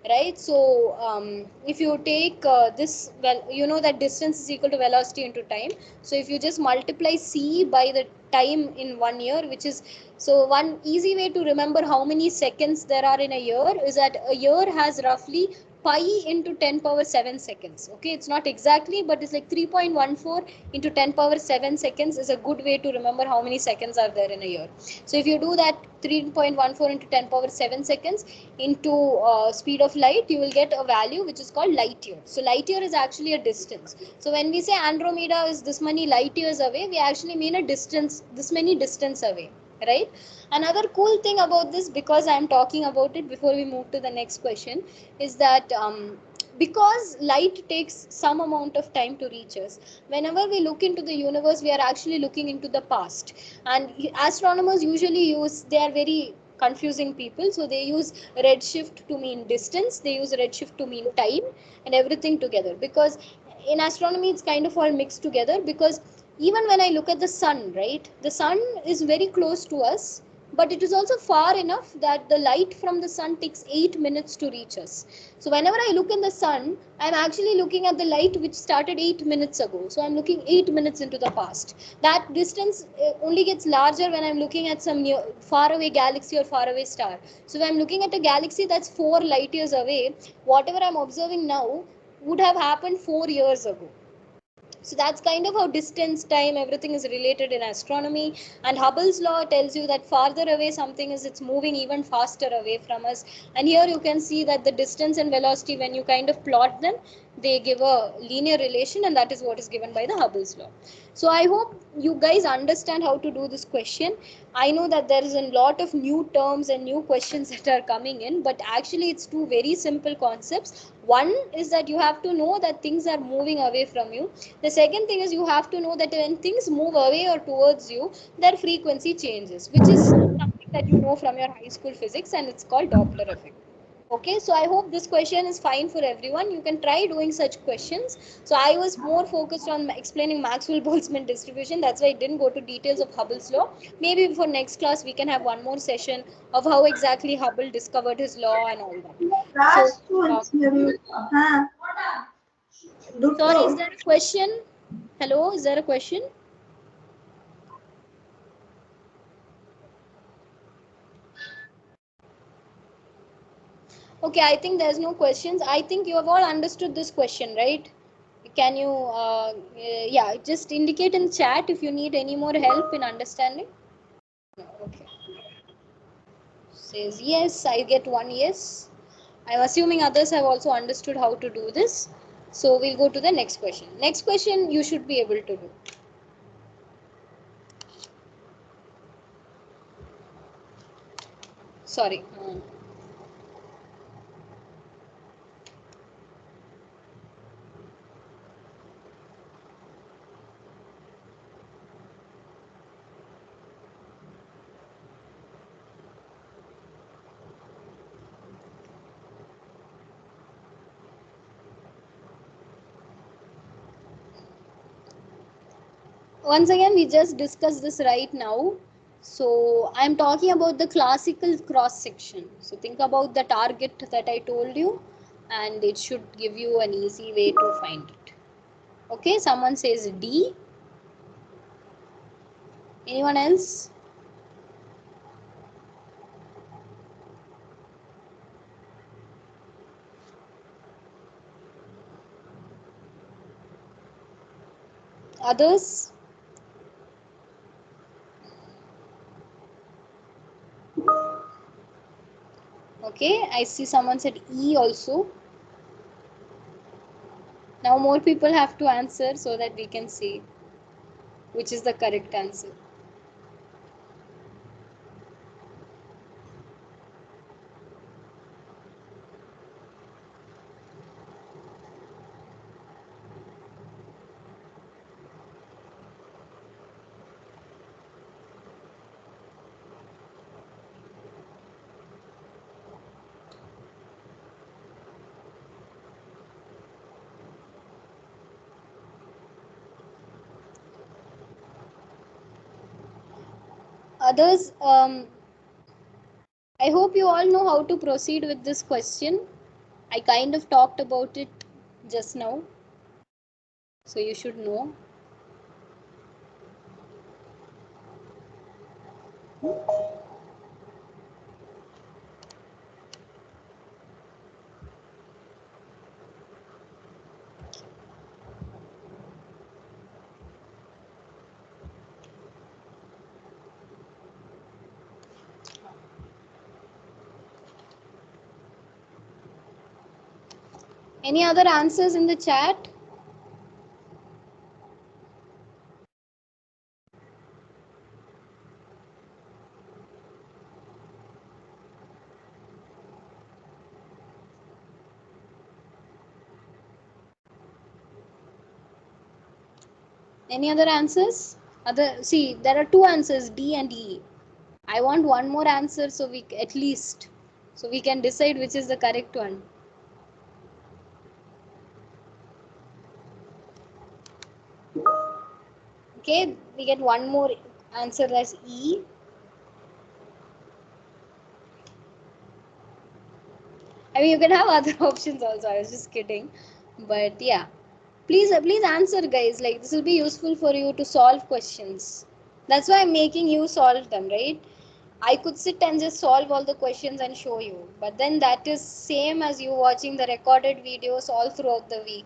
Speaker 1: right? So if you take this, well, you know that distance is equal to velocity into time. So if you just multiply C by the time in 1 year, which is, so one easy way to remember how many seconds there are in a year is that a year has roughly pi into 10 power 7 seconds. Okay, it's not exactly, but it's like 3.14 into 10 power 7 seconds is a good way to remember how many seconds are there in a year. So if you do that 3.14 into 10 power 7 seconds into speed of light, you will get a value which is called light year. So light year is actually a distance. So when we say Andromeda is this many light years away, we actually mean a distance, this many distance away, right? Another cool thing about this, because I am talking about it before we move to the next question, is that because light takes some amount of time to reach us, whenever we look into the universe, we are actually looking into the past. And astronomers usually use, they are very confusing people, so they use redshift to mean distance, they use redshift to mean time, and everything together, because in astronomy it's kind of all mixed together. Because even when I look at the sun, right, the sun is very close to us, but it is also far enough that the light from the sun takes 8 minutes to reach us. So whenever I look in the sun, I'm actually looking at the light which started 8 minutes ago. So I'm looking 8 minutes into the past. That distance only gets larger when I'm looking at some near, far away galaxy or far away star. So if I'm looking at a galaxy that's 4 light years away, whatever I'm observing now would have happened 4 years ago. So that's kind of how distance, time, everything is related in astronomy. And Hubble's law tells you that farther away something is, it's moving even faster away from us. And here you can see that the distance and velocity, when you kind of plot them, they give a linear relation, and that is what is given by the Hubble's law. So I hope you guys understand how to do this question. I know that there is a lot of new terms and new questions that are coming in, but actually it's two very simple concepts. One is that you have to know that things are moving away from you. The second thing is you have to know that when things move away or towards you, their frequency changes, which is something that you know from your high school physics, and it's called Doppler effect. Okay, so I hope this question is fine for everyone. You can try doing such questions. So I was more focused on explaining Maxwell-Boltzmann distribution. That's why I didn't go to details of Hubble's law. Maybe for next class we can have one more session of how exactly Hubble discovered his law and all that. So, sorry, is there a question? Hello, is there a question? Okay, I think there's no questions. I think you have all understood this question, right? Can you, yeah, just indicate in chat if you need any more help in understanding. Okay. Says yes, I get one yes. I'm assuming others have also understood how to do this. So we'll go to the next question. Next question you should be able to do. Sorry. Once again, we just discussed this right now. So I'm talking about the classical cross section. So think about the target that I told you, and it should give you an easy way to find it. Okay, someone says D. Anyone else? Others? Okay, I see someone said E also. Now more people have to answer so that we can see which is the correct answer. Others, I hope you all know how to proceed with this question. I kind of talked about it just now, so you should know. Any other answers in the chat? Any other answers? See, there are two answers, D and E. I want one more answer so we at least so we can decide which is the correct one. Okay, we get one more answer, that's E. I mean, you can have other options also. I was just kidding, but yeah, please answer, guys. Like, this will be useful for you to solve questions. That's why I'm making you solve them, right? I could sit and just solve all the questions and show you, but then that is same as you watching the recorded videos all throughout the week.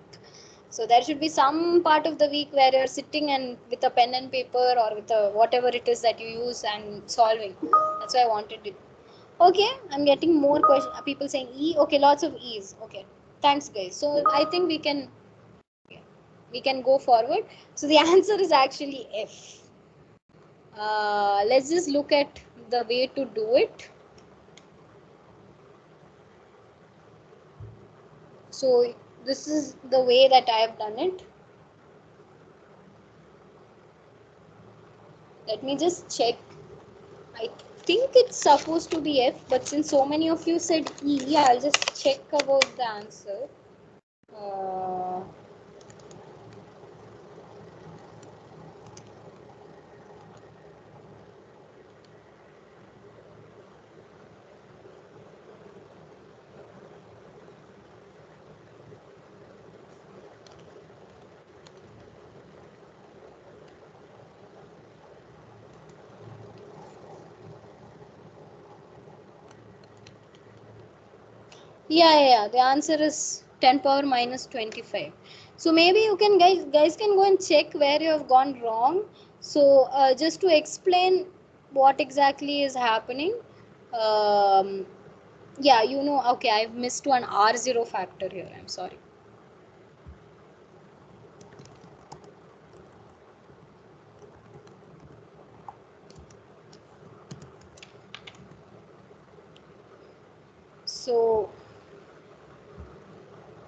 Speaker 1: So there should be some part of the week where you're sitting and with a pen and paper or with a whatever it is that you use and solving. That's why I wanted it. Okay, I'm getting more questions. People saying E. Okay, lots of E's. Okay, Thanks, guys. So I think we can go forward. So the answer is actually F. Let's just look at the way to do it. So this is the way that I have done it. Let me just check. I think it's supposed to be F, but since so many of you said E, yeah, I'll just check about the answer. Uh, yeah. The answer is 10 power minus 25. So maybe you can guys can go and check where you have gone wrong. So just to explain what exactly is happening. Yeah, you know, okay, I've missed one R0 factor here. I'm sorry.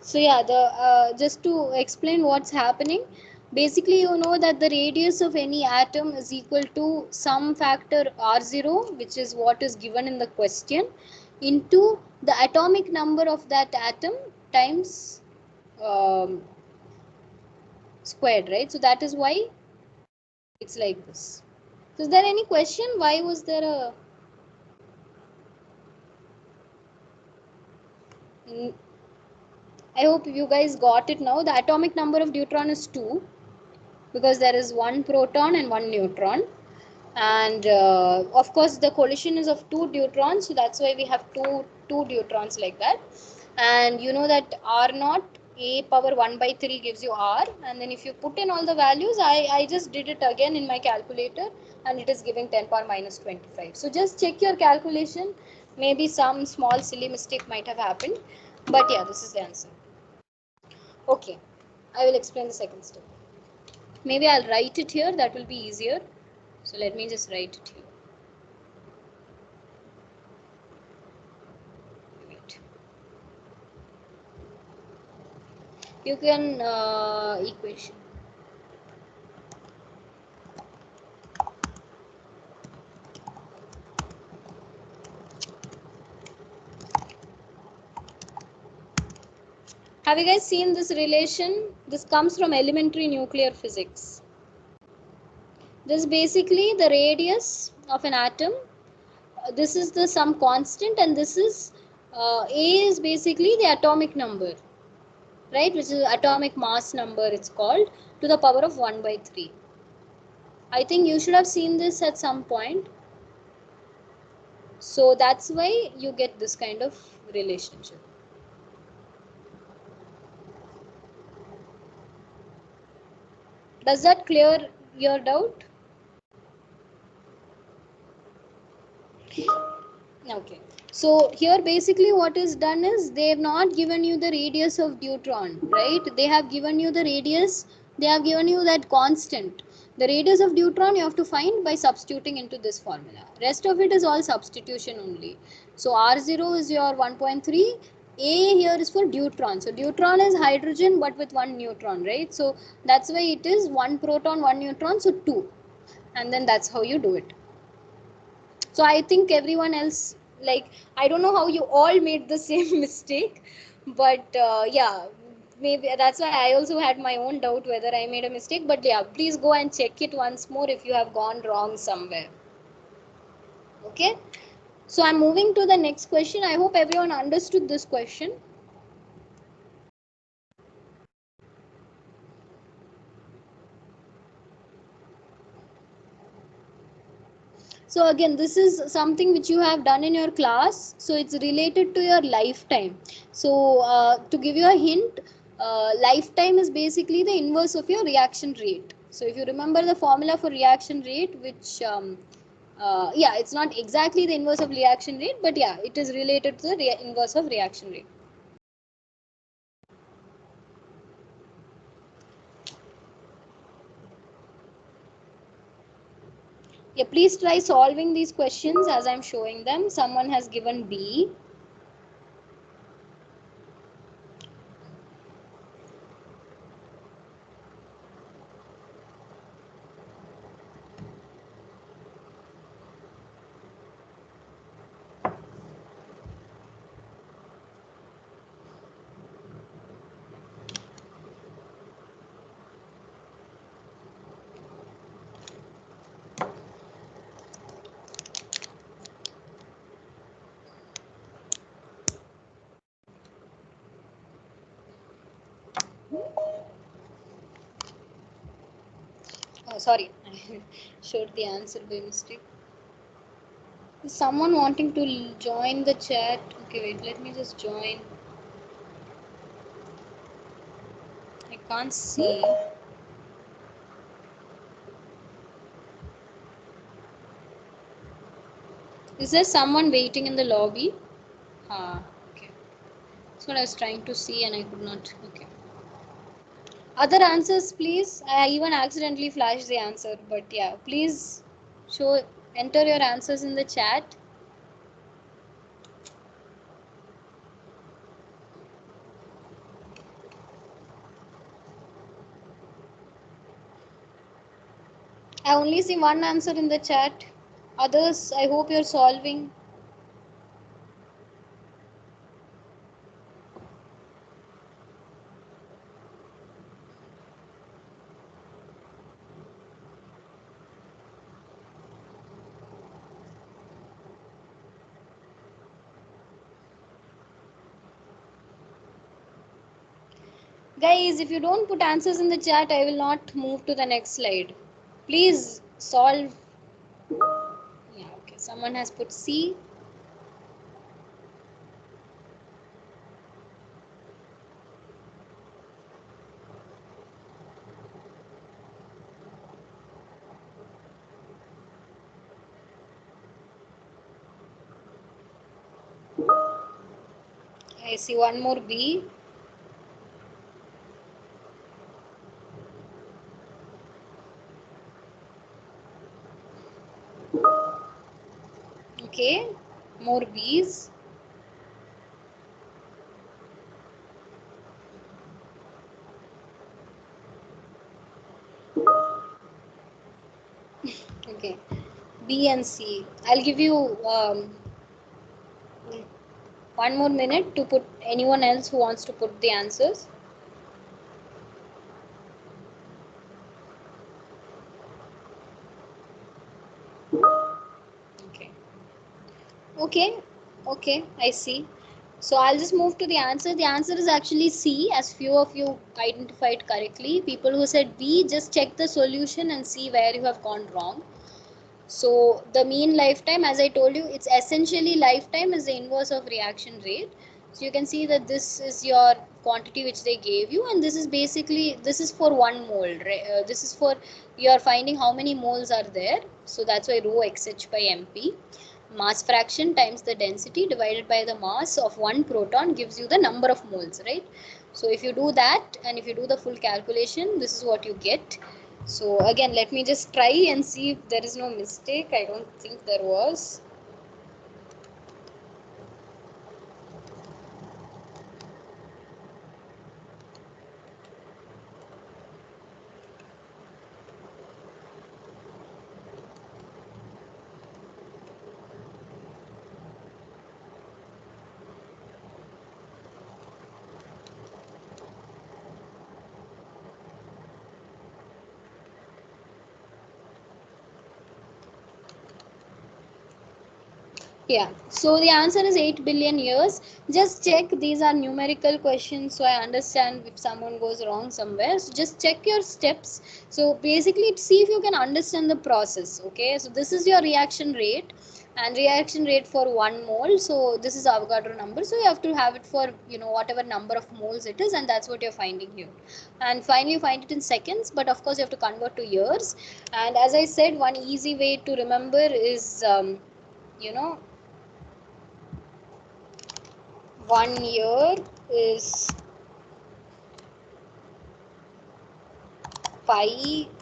Speaker 1: So yeah, the just to explain what's happening, basically you know that the radius of any atom is equal to some factor r0, which is what is given in the question, into the atomic number of that atom times squared, right? So that is why it's like this. So is there any question? Why was there a I hope you guys got it now. The atomic number of deuteron is 2 because there is one proton and one neutron. And of course the collision is of two deuterons, so that's why we have two deuterons like that. And you know that r naught a power 1 by 3 gives you r, and then if you put in all the values, I just did it again in my calculator, and it is giving 10 power minus 25. So just check your calculation, maybe some small silly mistake might have happened, but yeah, this is the answer. Okay, I will explain the second step. Maybe I'll write it here, that will be easier. So let me just write it here. Wait. You can equation. Have you guys seen this relation? This comes from elementary nuclear physics. This is basically the radius of an atom. This is the some constant, and this is A is basically the atomic number, right? Which is atomic mass number, it's called, to the power of 1 by 3. I think you should have seen this at some point. So that's why you get this kind of relationship. Does that clear your doubt? Okay. So here basically what is done is they have not given you the radius of deuteron, right? They have given you the radius, they have given you that constant. The radius of deuteron you have to find by substituting into this formula. Rest of it is all substitution only. So R0 is your 1.3. A here is for deuteron. So deuteron is hydrogen but with one neutron, right? So that's why it is one proton, one neutron, so 2. And then that's how you do it. So I think everyone else, like, I don't know how you all made the same mistake, but yeah, maybe that's why I also had my own doubt whether I made a mistake. But yeah, please go and check it once more if you have gone wrong somewhere. Okay, so I'm moving to the next question. I hope everyone understood this question. So again, this is something which you have done in your class, so it's related to your lifetime. So to give you a hint, lifetime is basically the inverse of your reaction rate. So if you remember the formula for reaction rate, which yeah, it's not exactly the inverse of reaction rate, but yeah, it is related to the inverse of reaction rate. Yeah, please try solving these questions as I'm showing them. Someone has given B. Oh, sorry, I showed the answer by mistake. Is someone wanting to join the chat? Okay, wait, let me just join. I can't see. Is there someone waiting in the lobby? Ah, okay. That's what I was trying to see and I could not. Okay. Other answers, please. I even accidentally flashed the answer, but yeah, please enter your answers in the chat. I only see one answer in the chat. Others, I hope you're solving. Guys, if you don't put answers in the chat, I will not move to the next slide. Please solve. Yeah, okay. Someone has put C. I see one more B. Okay, more B's. Okay, B and C. I'll give you one more minute to put anyone else who wants to put the answers. Okay. Okay, okay, I see. So I'll just move to the answer. The answer is actually C, as few of you identified correctly. People who said B, just check the solution and see where you have gone wrong. So the mean lifetime, as I told you, it's essentially lifetime is the inverse of reaction rate. So you can see that this is your quantity which they gave you, and this is for 1 mole. This is for you are finding how many moles are there. So that's why rho xh by mp. Mass fraction times the density divided by the mass of one proton gives you the number of moles, right? So if you do that and if you do the full calculation, this is what you get. So again, let me just try and see if there is no mistake. I don't think there was. Yeah, so the answer is 8 billion years. Just check, these are numerical questions, so I understand if someone goes wrong somewhere. So just check your steps. So basically, see if you can understand the process. Okay, so this is your reaction rate and reaction rate for 1 mole. So this is Avogadro number. So you have to have it for whatever number of moles it is, and that's what you're finding here. And finally, you find it in seconds, but of course, you have to convert to years. And as I said, one easy way to remember is you know 1 year is pi.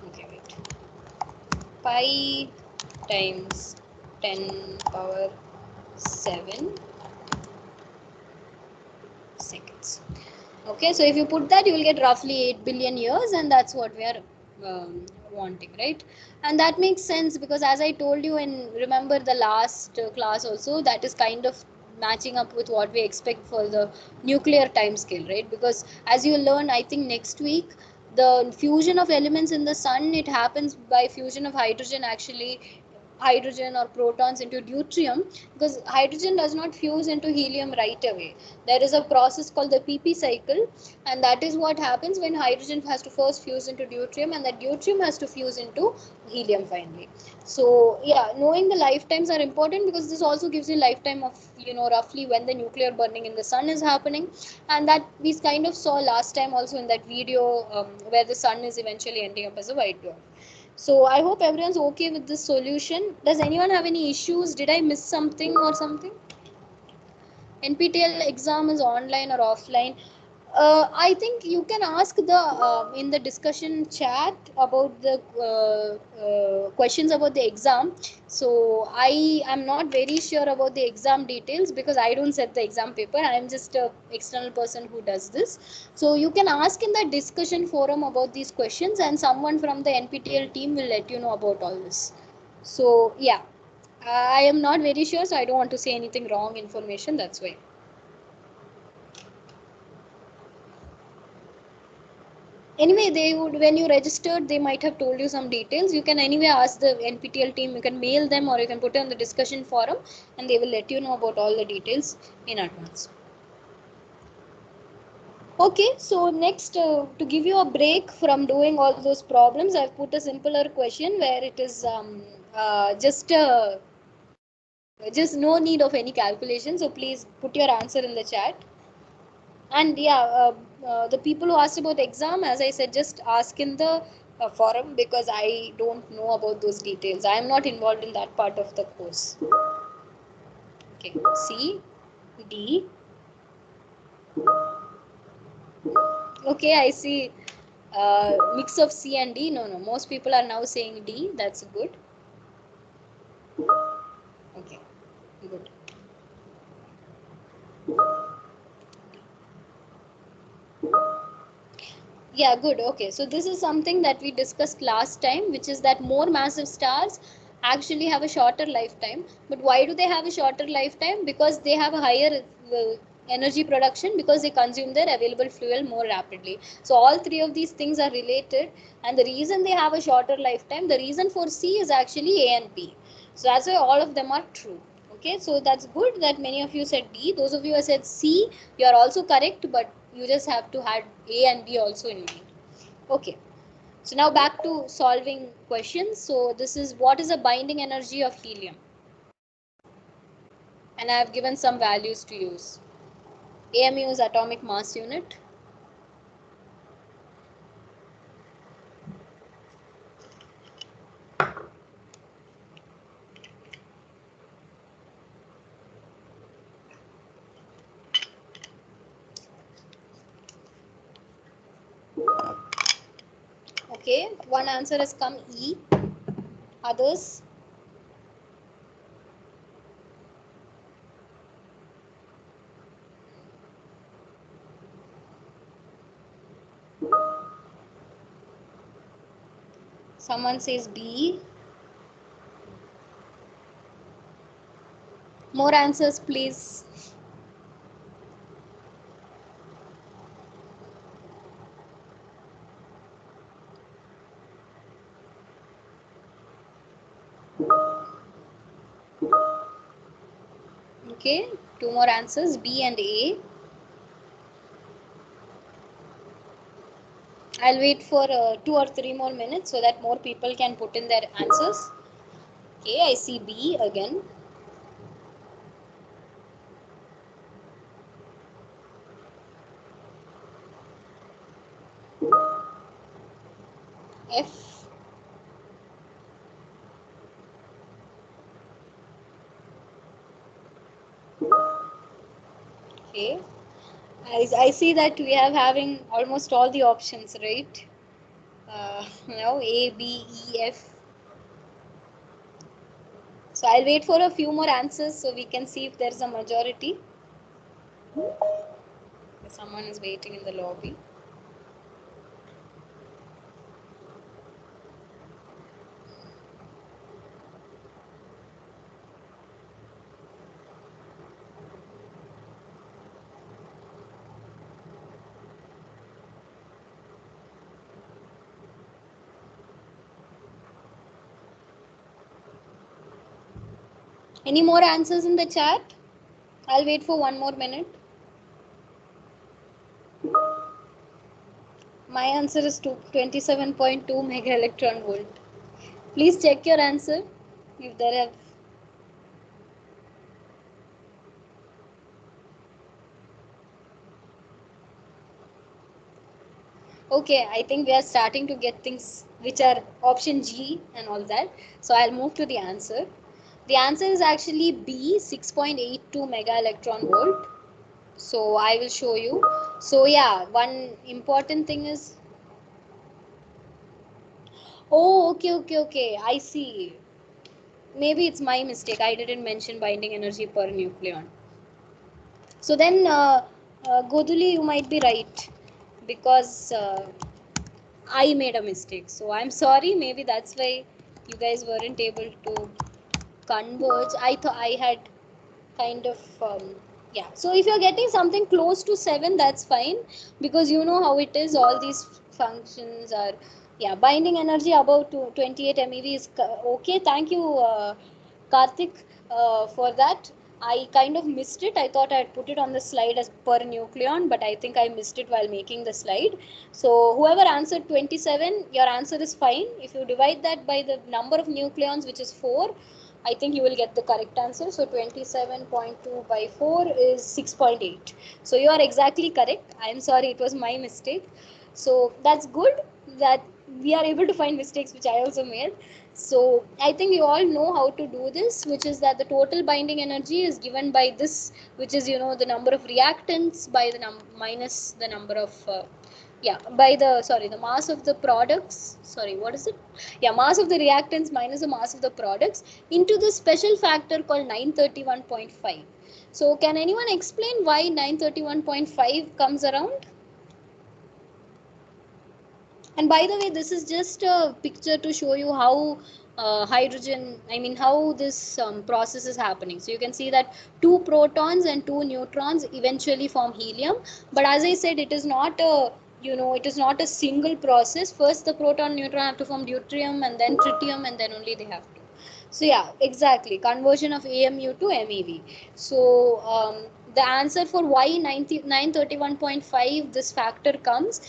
Speaker 1: Okay, wait. Pi times 10 power 7 seconds. Okay, so if you put that, you will get roughly 8 billion years, and that's what we are wanting, right? And that makes sense because, as I told you, and remember the last class also, that is kind of matching up with what we expect for the nuclear time scale, right? Because as you learn, I think next week, the fusion of elements in the sun, it happens by fusion of hydrogen, actually hydrogen or protons into deuterium, because hydrogen does not fuse into helium right away. There is a process called the pp cycle, and that is what happens when hydrogen has to first fuse into deuterium, and that deuterium has to fuse into helium finally. So yeah, knowing the lifetimes are important because this also gives you lifetime of, roughly when the nuclear burning in the sun is happening, and that we kind of saw last time also in that video, where the sun is eventually ending up as a white dwarf. So I hope everyone's okay with this solution. Does anyone have any issues? Did I miss something or something? NPTEL exam is online or offline? I think you can ask the in the discussion chat about the questions about the exam. So I am not very sure about the exam details because I don't set the exam paper. I am just a external person who does this. So you can ask in the discussion forum about these questions, and someone from the NPTEL team will let you know about all this. So yeah, I am not very sure, so I don't want to say anything wrong information. That's why. Anyway, they would, when you registered, they might have told you some details. You can anyway ask the NPTEL team. You can mail them or you can put it on the discussion forum, and they will let you know about all the details in advance. Okay, so next, to give you a break from doing all those problems, I've put a simpler question where it is just no need of any calculation. So please put your answer in the chat. And yeah, the people who asked about the exam, as I said, just ask in the forum because I don't know about those details. I am not involved in that part of the course. Okay, C, D. Okay, I see mix of C and D. No, most people are now saying D. That's good. Okay, good. Yeah, good. Okay, so this is something that we discussed last time, which is that more massive stars actually have a shorter lifetime. But why do they have a shorter lifetime? Because they have a higher energy production, because they consume their available fuel more rapidly. So all three of these things are related, and the reason they have a shorter lifetime, the reason for C is actually A and B. So that's why all of them are true. Okay, so that's good that many of you said D. Those of you who said C, you are also correct, but you just have to add A and B also in mind. Okay, so now back to solving questions. So this is, what is the binding energy of helium? And I have given some values to use. AMU is atomic mass unit. Okay, one answer has come, E. Others? Someone says B. More answers, please. Okay, two more answers, B and A. I'll wait for 2 or 3 more minutes so that more people can put in their answers. Okay, I see B again. F. Okay, I see that we are having almost all the options, right? Now A, B, E, F. So I'll wait for a few more answers so we can see if there's a majority. Someone is waiting in the lobby. Any more answers in the chat? I'll wait for 1 more minute. My answer is 27.2 mega electron volt. Please check your answer if there have. Okay, I think we are starting to get things which are option G and all that. So I'll move to the answer. The answer is actually B, 6.82 mega electron volt. So I will show you. So yeah, one important thing is, oh, okay. I see. Maybe it's my mistake. I didn't mention binding energy per nucleon. So then, Goduli, you might be right because I made a mistake. So I'm sorry. Maybe that's why you guys weren't able to converge. I thought I had kind of yeah. So if you're getting something close to 7, that's fine, because you know how it is. All these functions are, yeah, binding energy above 28 MeV is okay. Thank you, Karthik, for that. I kind of missed it. I thought I'd put it on the slide as per nucleon, but I think I missed it while making the slide. So whoever answered 27, your answer is fine. If you divide that by the number of nucleons, which is 4, I think you will get the correct answer. So 27.2 by 4 is 6.8. So you are exactly correct. I am sorry, it was my mistake. So that's good that we are able to find mistakes which I also made. So I think you all know how to do this, which is that the total binding energy is given by this, which is, you know, the number of reactants by the minus the number of yeah, by the, sorry, the mass of the products, sorry, what is it, yeah, mass of the reactants minus the mass of the products into the special factor called 931.5. So can anyone explain why 931.5 comes around? And by the way, this is just a picture to show you how how this process is happening. So you can see that 2 protons and 2 neutrons eventually form helium. But as I said, it is not a, it is not a single process. First, the proton neutron have to form deuterium and then tritium, and then only they have to. So yeah, exactly. Conversion of AMU to MEV. So the answer for why 931.5 this factor comes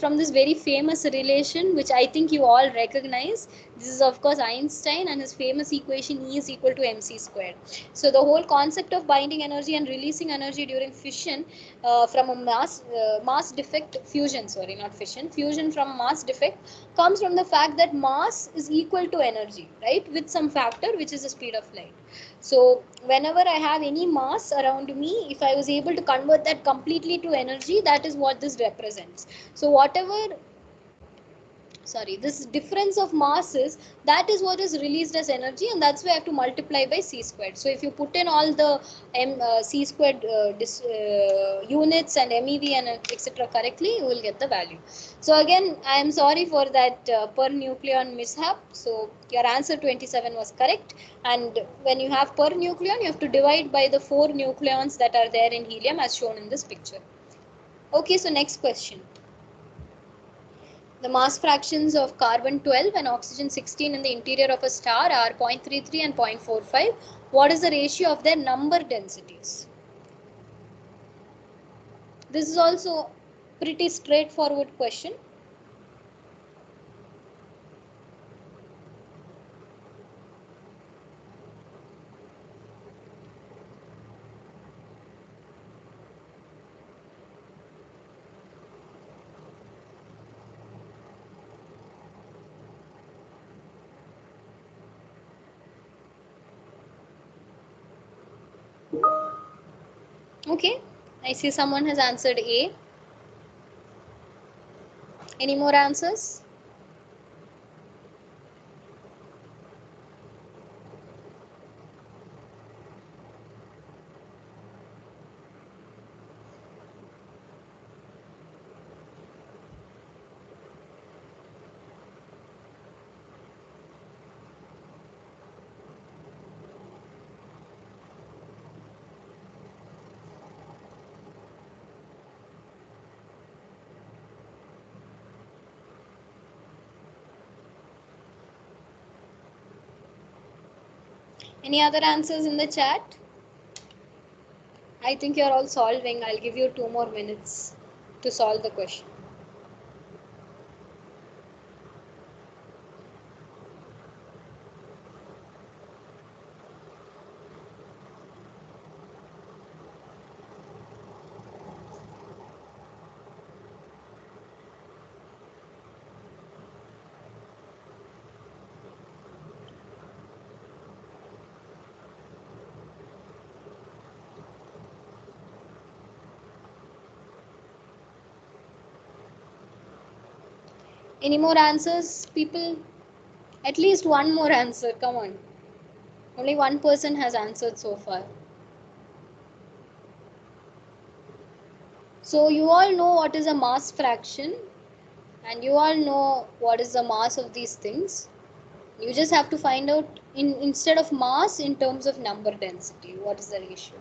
Speaker 1: from this very famous relation, which I think you all recognize. This is of course Einstein and his famous equation E is equal to mc squared. So the whole concept of binding energy and releasing energy during fission from a mass defect fusion, sorry, not fission, fusion from mass defect, comes from the fact that mass is equal to energy, right, with some factor which is the speed of light. So whenever I have any mass around me, if I was able to convert that completely to energy, that is what this represents. So whatever, sorry, this difference of masses, that is what is released as energy, and that's why I have to multiply by c squared. So if you put in all the c squared units and mev and etc correctly, you will get the value. So again, I am sorry for that per nucleon mishap. So your answer 27 was correct, and when you have per nucleon, you have to divide by the 4 nucleons that are there in helium as shown in this picture. Okay, so next question. The mass fractions of carbon 12 and oxygen 16 in the interior of a star are 0.33 and 0.45. What is the ratio of their number densities? This is also pretty straightforward question. Okay, I see someone has answered A. Any more answers? Any other answers in the chat? I think you're all solving. I'll give you 2 more minutes to solve the question. Any more answers, people? At least one more answer. Come on. Only one person has answered so far. So you all know what is a mass fraction, and you all know what is the mass of these things. You just have to find out instead of mass in terms of number density. What is the ratio?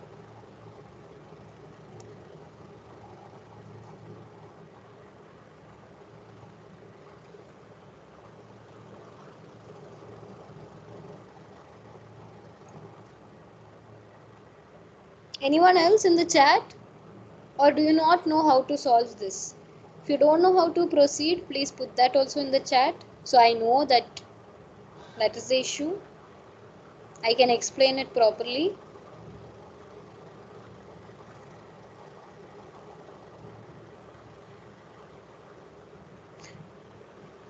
Speaker 1: Anyone else in the chat? Or do you not know how to solve this? If you don't know how to proceed, please put that also in the chat so I know that that is the issue. I can explain it properly.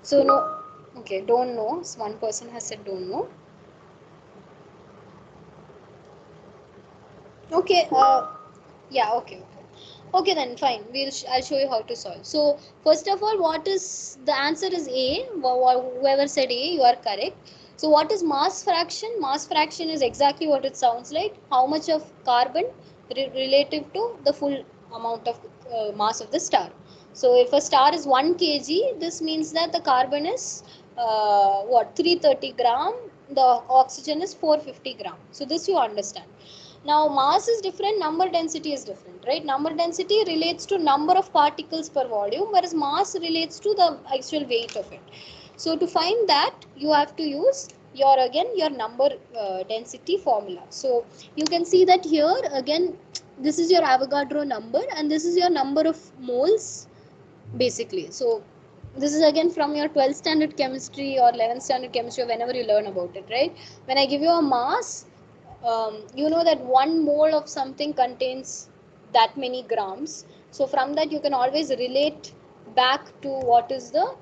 Speaker 1: So no, okay, don't know. So one person has said don't know. Okay, yeah, okay. Okay, then fine. I'll show you how to solve. So first of all, what is the answer is A. Whoever said A, you are correct. So what is mass fraction? Mass fraction is exactly what it sounds like. How much of carbon relative to the full amount of mass of the star. So if a star is 1 kg, this means that the carbon is 330 gram. The oxygen is 450 gram. So this you understand. Now mass is different, number density is different, right? Number density relates to number of particles per volume, whereas mass relates to the actual weight of it. So to find that, you have to use your number density formula. So you can see that here again, this is your Avogadro number and this is your number of moles basically. So this is again from your 12th standard chemistry or 11th standard chemistry or whenever you learn about it, right? When I give you a mass, you know that 1 mole of something contains that many grams. So from that you can always relate back to what is the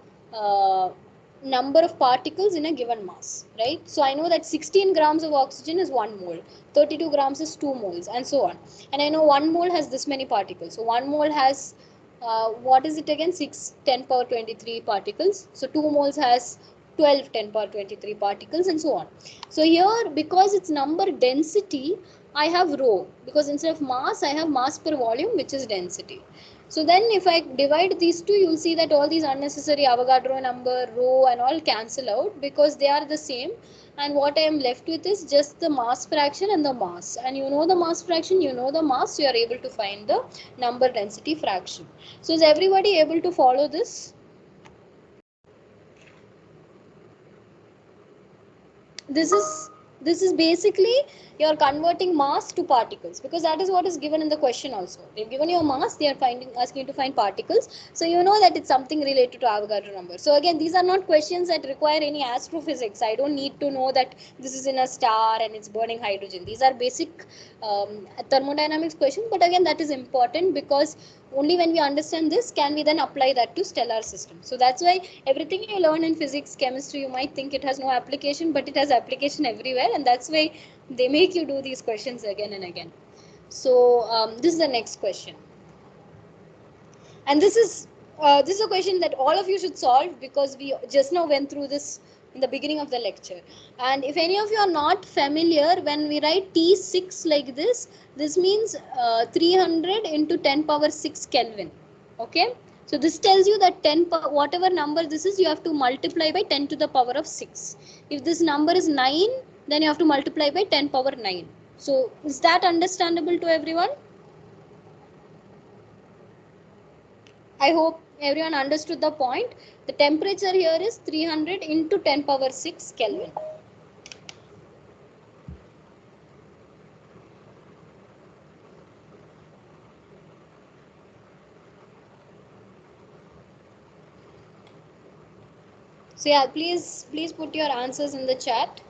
Speaker 1: number of particles in a given mass, right? So I know that 16 grams of oxygen is 1 mole, 32 grams is 2 moles and so on. And I know 1 mole has this many particles. So 1 mole has what is it again, 6 10 power 23 particles. So 2 moles has 12 10 power 23 particles and so on. So here, because it's number density, I have rho, because instead of mass I have mass per volume, which is density. So then if I divide these two, you'll see that all these unnecessary Avogadro number, rho and all cancel out because they are the same, and what I am left with is just the mass fraction and the mass. And you know the mass fraction, you know the mass, so you are able to find the number density fraction. So is everybody able to follow this? This is basically you're converting mass to particles, because that is what is given in the question also. They've given you a mass, they are asking you to find particles, so you know that it's something related to Avogadro number. So again, these are not questions that require any astrophysics. I don't need to know that this is in a star and it's burning hydrogen. These are basic thermodynamics questions, but again that is important because only when we understand this can we then apply that to stellar system. So that's why everything you learn in physics, chemistry, you might think it has no application, but it has application everywhere, and that's why they make you do these questions again and again. So this is the next question, and this is a question that all of you should solve because we just now went through this in the beginning of the lecture. And if any of you are not familiar, when we write T6 like this means 300 into 10 power 6 Kelvin. Okay, so this tells you that 10 whatever number this is, you have to multiply by 10 to the power of 6. If this number is 9, then you have to multiply by 10 power 9. So is that understandable to everyone? I hope everyone understood the point. The temperature here is 300 into 10 power 6 Kelvin. So yeah, please put your answers in the chat.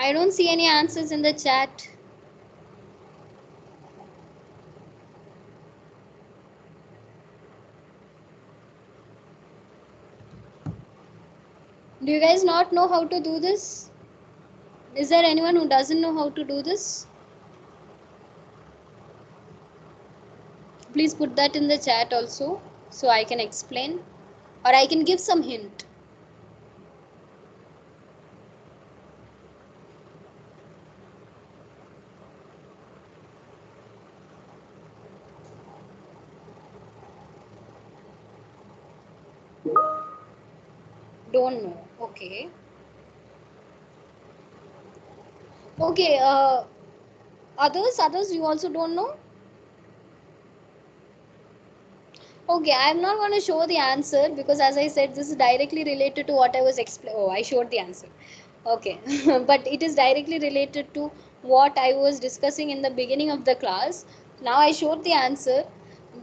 Speaker 1: I don't see any answers in the chat. Do you guys not know how to do this? Is there anyone who doesn't know how to do this? Please put that in the chat also so I can explain or I can give some hint. Don't know. Okay. Okay. Others, you also don't know? Okay, I'm not going to show the answer because, as I said, this is directly related to what I was explaining. Oh, I showed the answer. Okay, but it is directly related to what I was discussing in the beginning of the class. Now I showed the answer,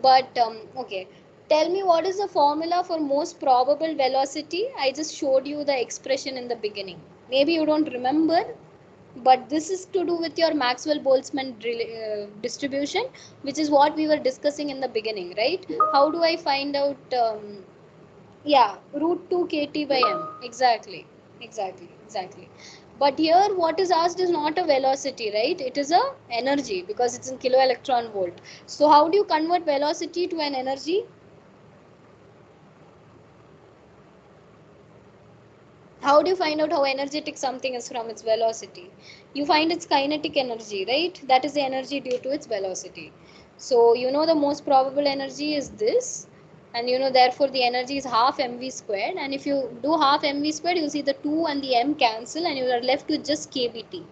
Speaker 1: but okay. Tell me what is the formula for most probable velocity? I just showed you the expression in the beginning. Maybe you don't remember, but this is to do with your Maxwell-Boltzmann distribution, which is what we were discussing in the beginning, right? How do I find out? Yeah, root 2 kt by m. Exactly. But here, what is asked is not a velocity, right? It is a energy because it's in kilo electron volt. So how do you convert velocity to an energy? How do you find out how energetic something is from its velocity? You find its kinetic energy, right? That is the energy due to its velocity. So you know the most probable energy is this, and you know therefore the energy is half mv squared, and if you do half mv squared, you see the 2 and the m cancel and you are left with just kbt,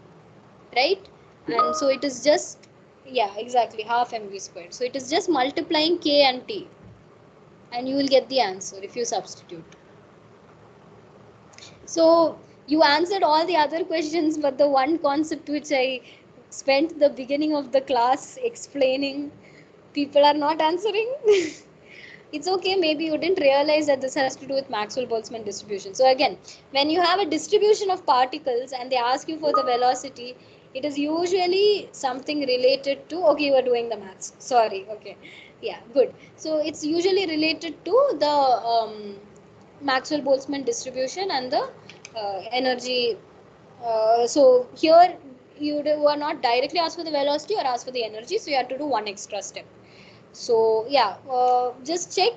Speaker 1: right? And so it is just, yeah, exactly, half mv squared. So it is just multiplying k and t, and you will get the answer if you substitute. So you answered all the other questions, but the one concept which I spent the beginning of the class explaining, people are not answering. It's okay, maybe you didn't realize that this has to do with Maxwell-Boltzmann distribution. So again, when you have a distribution of particles and they ask you for the velocity, it is usually something related to, okay, you are doing the maths. Sorry, okay. Yeah, good. So it's usually related to the Maxwell-Boltzmann distribution and the energy. So here you are not directly asked for the velocity or asked for the energy, so you have to do one extra step. So yeah, just check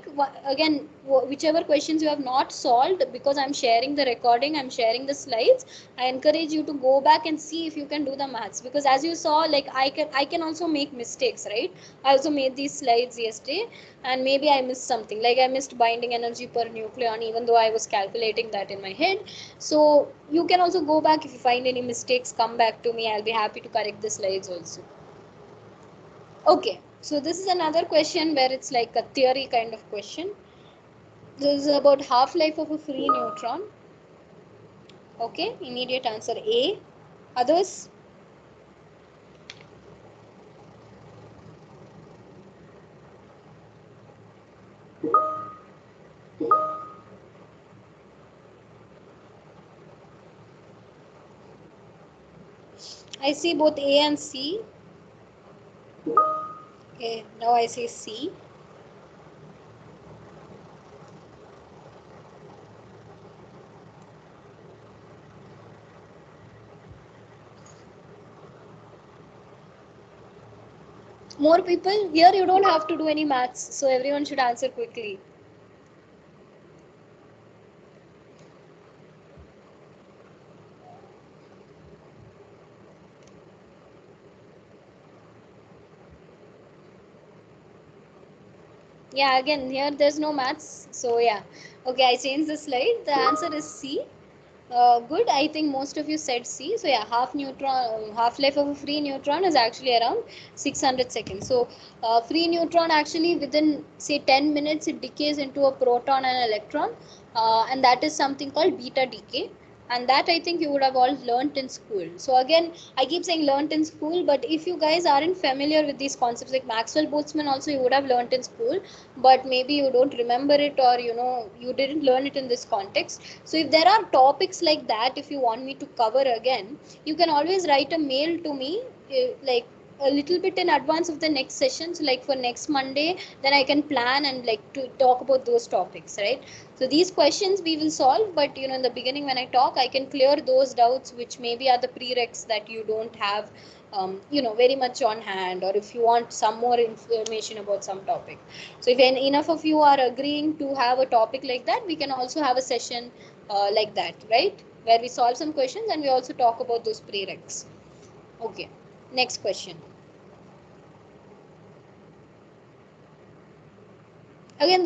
Speaker 1: again whichever questions you have not solved, because I'm sharing the recording, I'm sharing the slides. I encourage you to go back and see if you can do the maths, because as you saw, like I can also make mistakes, right? I also made these slides yesterday and maybe I missed something, like I missed binding energy per nucleon even though I was calculating that in my head. So you can also go back. If you find any mistakes, come back to me, I'll be happy to correct the slides also. Okay, so this is another question where it's like a theory kind of question. This is about half-life of a free neutron. Okay, immediate answer A. Others? I see both A and C. Okay, now I see C. More people? Here you don't have to do any maths, so everyone should answer quickly. Yeah, again, here there's no maths, so yeah. Okay, I changed the slide. The answer is C. Good. I think most of you said C. So yeah, half life of a free neutron is actually around 600 seconds. So free neutron actually within say 10 minutes it decays into a proton and electron, and that is something called beta decay. And that I think you would have all learnt in school. So again, I keep saying learnt in school, but if you guys aren't familiar with these concepts like Maxwell-Boltzmann, also you would have learnt in school, but maybe you don't remember it, or you didn't learn it in this context. So if there are topics like that, if you want me to cover again, you can always write a mail to me, like a little bit in advance of the next session. So like for next Monday, then I can plan and like to talk about those topics, right? So these questions we will solve, but in the beginning when I talk, I can clear those doubts which maybe are the prereqs that you don't have very much on hand, or if you want some more information about some topic. So if enough of you are agreeing to have a topic like that, we can also have a session like that, right? Where we solve some questions and we also talk about those prereqs. Okay, next question. Again,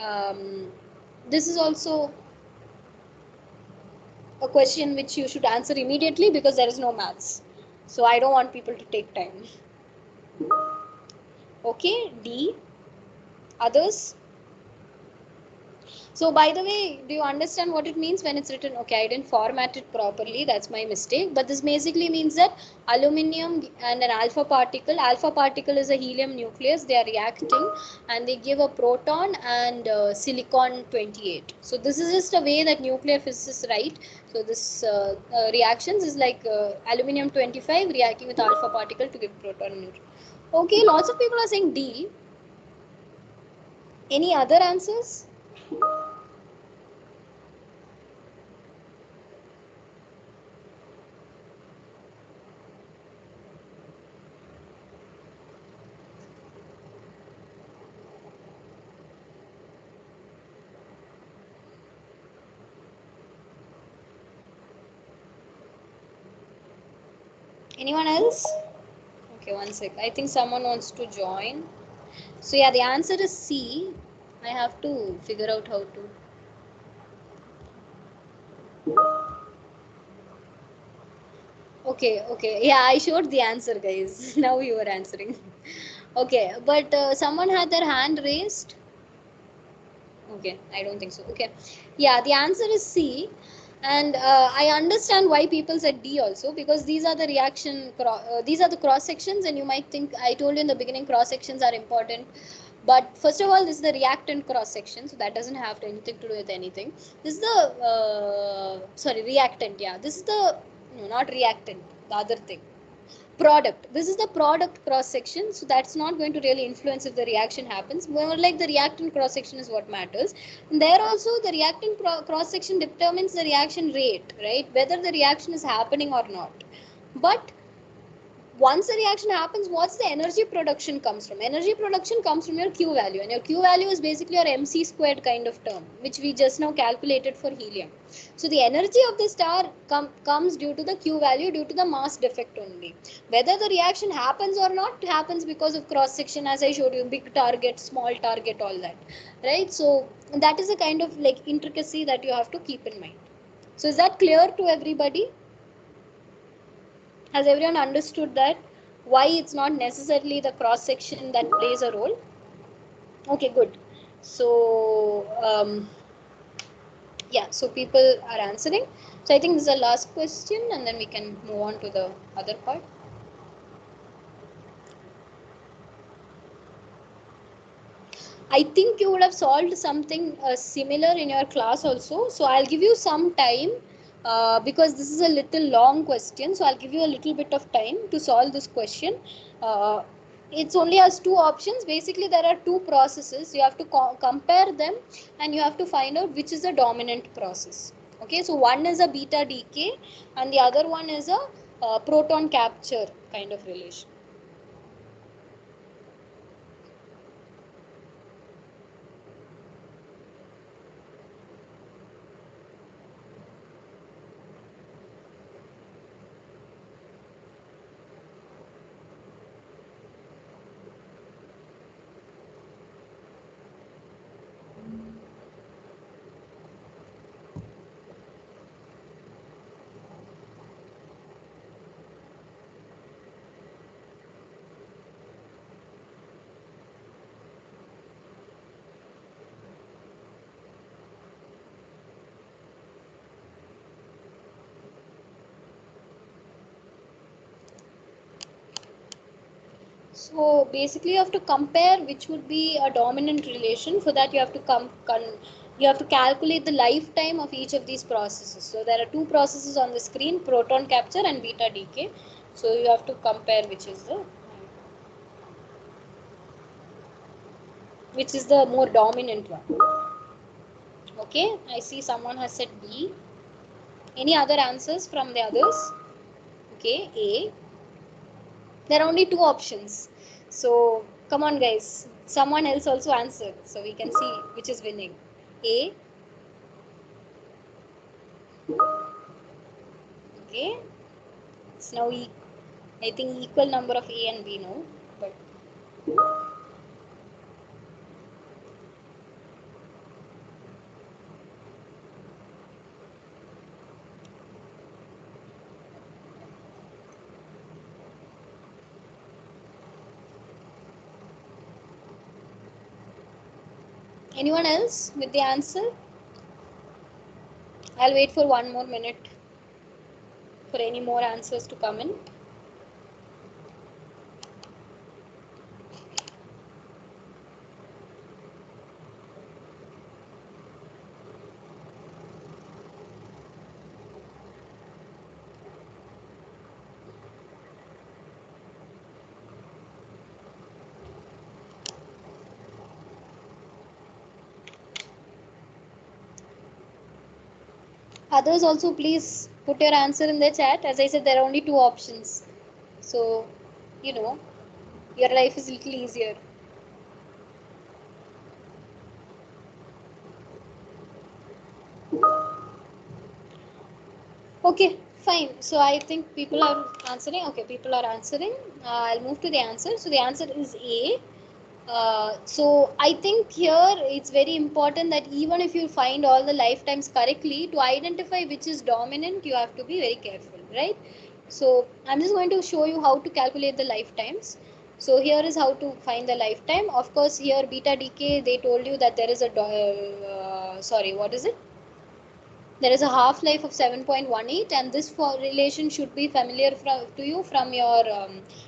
Speaker 1: um, this is also a question which you should answer immediately because there is no maths. So I don't want people to take time. Okay, D. Others? So by the way, do you understand what it means when it's written? Okay, I didn't format it properly. That's my mistake. But this basically means that aluminum and an alpha particle is a helium nucleus. They are reacting and they give a proton and silicon 28. So this is just a way that nuclear physicists write. So this reactions is like aluminum 25 reacting with alpha particle to give proton and neutron. Okay, lots of people are saying D. Any other answers? Anyone else? Okay, one sec. I think someone wants to join. So yeah, the answer is C. I have to figure out how to. Okay, okay. Yeah, I showed the answer, guys. Now you are answering. Okay, but someone had their hand raised. Okay, I don't think so. Okay, yeah, the answer is C. And I understand why people said D also, because these are the these are the cross sections, and you might think I told you in the beginning cross sections are important. But first of all, this is the reactant cross section, so that doesn't have anything to do with anything. This is the sorry, reactant. Yeah, this is the no, not reactant. The other thing, product. This is the product cross section, so that's not going to really influence if the reaction happens. More like the reactant cross section is what matters. And there also the reactant cross section determines the reaction rate, right? Whether the reaction is happening or not. But once the reaction happens, what's the energy production comes from? Energy production comes from your Q value, and your Q value is basically your MC squared kind of term, which we just now calculated for helium. So the energy of the star comes due to the Q value, due to the mass defect only. Whether the reaction happens or not happens because of cross section, as I showed you, big target, small target, all that, right? So that is a kind of like intricacy that you have to keep in mind. So is that clear to everybody? Has everyone understood that? Why it's not necessarily the cross section that plays a role? Okay, good. So, yeah, so people are answering. So, I think this is the last question, and then we can move on to the other part. I think you would have solved something similar in your class also. So, I'll give you some time because this is a little long question. So, I'll give you a little bit of time to solve this question. Uh, it's only has two options. Basically, there are two processes. You have to compare them and you have to find out which is the dominant process. Okay, so one is a beta decay and the other one is a proton capture kind of relation. So basically, you have to compare which would be a dominant relation. For that, you have to you have to calculate the lifetime of each of these processes. So there are two processes on the screen: proton capture and beta decay. So you have to compare which is the more dominant one. Okay, I see someone has said B. Any other answers from the others? Okay, A. There are only two options. So come on, guys. Someone else also answered, so we can see which is winning. A. Okay. It's now I think equal number of A and B now. But anyone else with the answer? I'll wait for 1 more minute for any more answers to come in. Others also, please put your answer in the chat. As I said, there are only two options. So, you know, your life is a little easier. Okay, fine. So I think people are answering. Okay, people are answering. I'll move to the answer. So the answer is A. So I think here it's very important that even if you find all the lifetimes correctly, to identify which is dominant, you have to be very careful, right? So I'm just going to show you how to calculate the lifetimes. So here is how to find the lifetime. Of course, here beta decay, they told you that there is a sorry, what is it? There is a half-life of 7.18, and this relation should be familiar to you from your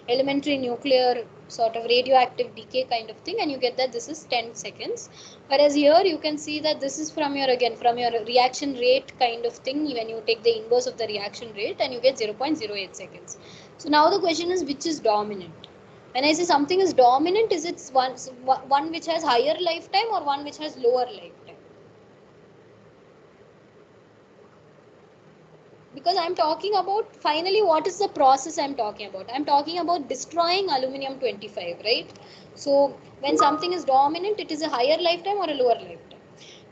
Speaker 1: elementary nuclear sort of radioactive decay kind of thing, and you get that this is 10 seconds. Whereas here you can see that this is from your reaction rate kind of thing when you take the inverse of the reaction rate, and you get 0.08 seconds. So now the question is, which is dominant? When I say something is dominant, is it one which has higher lifetime or one which has lower lifetime? Because I'm talking about, finally, what is the process I'm talking about? I'm talking about destroying aluminum 25, right? So when something is dominant, it is a higher lifetime or a lower lifetime?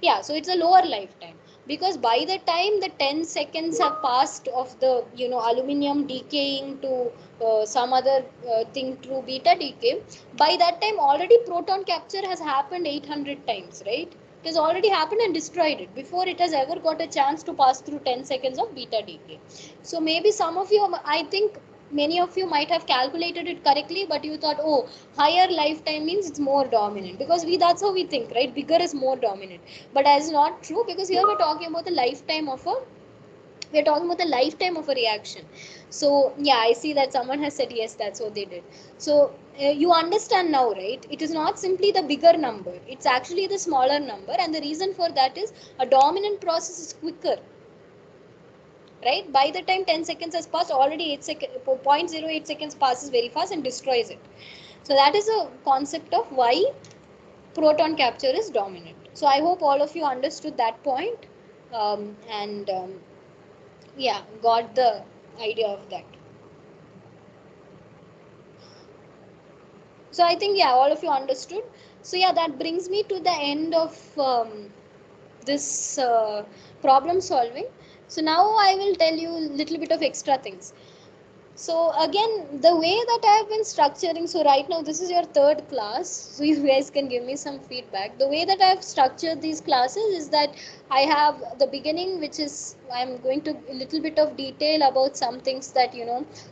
Speaker 1: Yeah, so it's a lower lifetime, because by the time the 10 seconds have passed of the aluminum decaying to some other thing through beta decay, by that time already proton capture has happened 800 times, right? It has already happened and destroyed it before it has ever got a chance to pass through 10 seconds of beta decay. So maybe some of you, I think many of you might have calculated it correctly, but you thought, oh, higher lifetime means it's more dominant, because that's how we think, right? Bigger is more dominant. But that's not true, because here we're talking about the lifetime of a reaction. So yeah, I see that someone has said yes, that's what they did. So you understand now, right? It is not simply the bigger number, it's actually the smaller number, and the reason for that is a dominant process is quicker, right? By the time 10 seconds has passed, already 0.08 seconds passes very fast and destroys it. So that is a concept of why proton capture is dominant. So I hope all of you understood that point, and yeah, got the idea of that. So I think, yeah, all of you understood. So yeah, that brings me to the end of this problem solving. So now I will tell you a little bit of extra things. So again, the way that I have been structuring, so right now this is your third class, so you guys can give me some feedback. The way that I have structured these classes is that I have the beginning, which is I'm going to a little bit of detail about some things that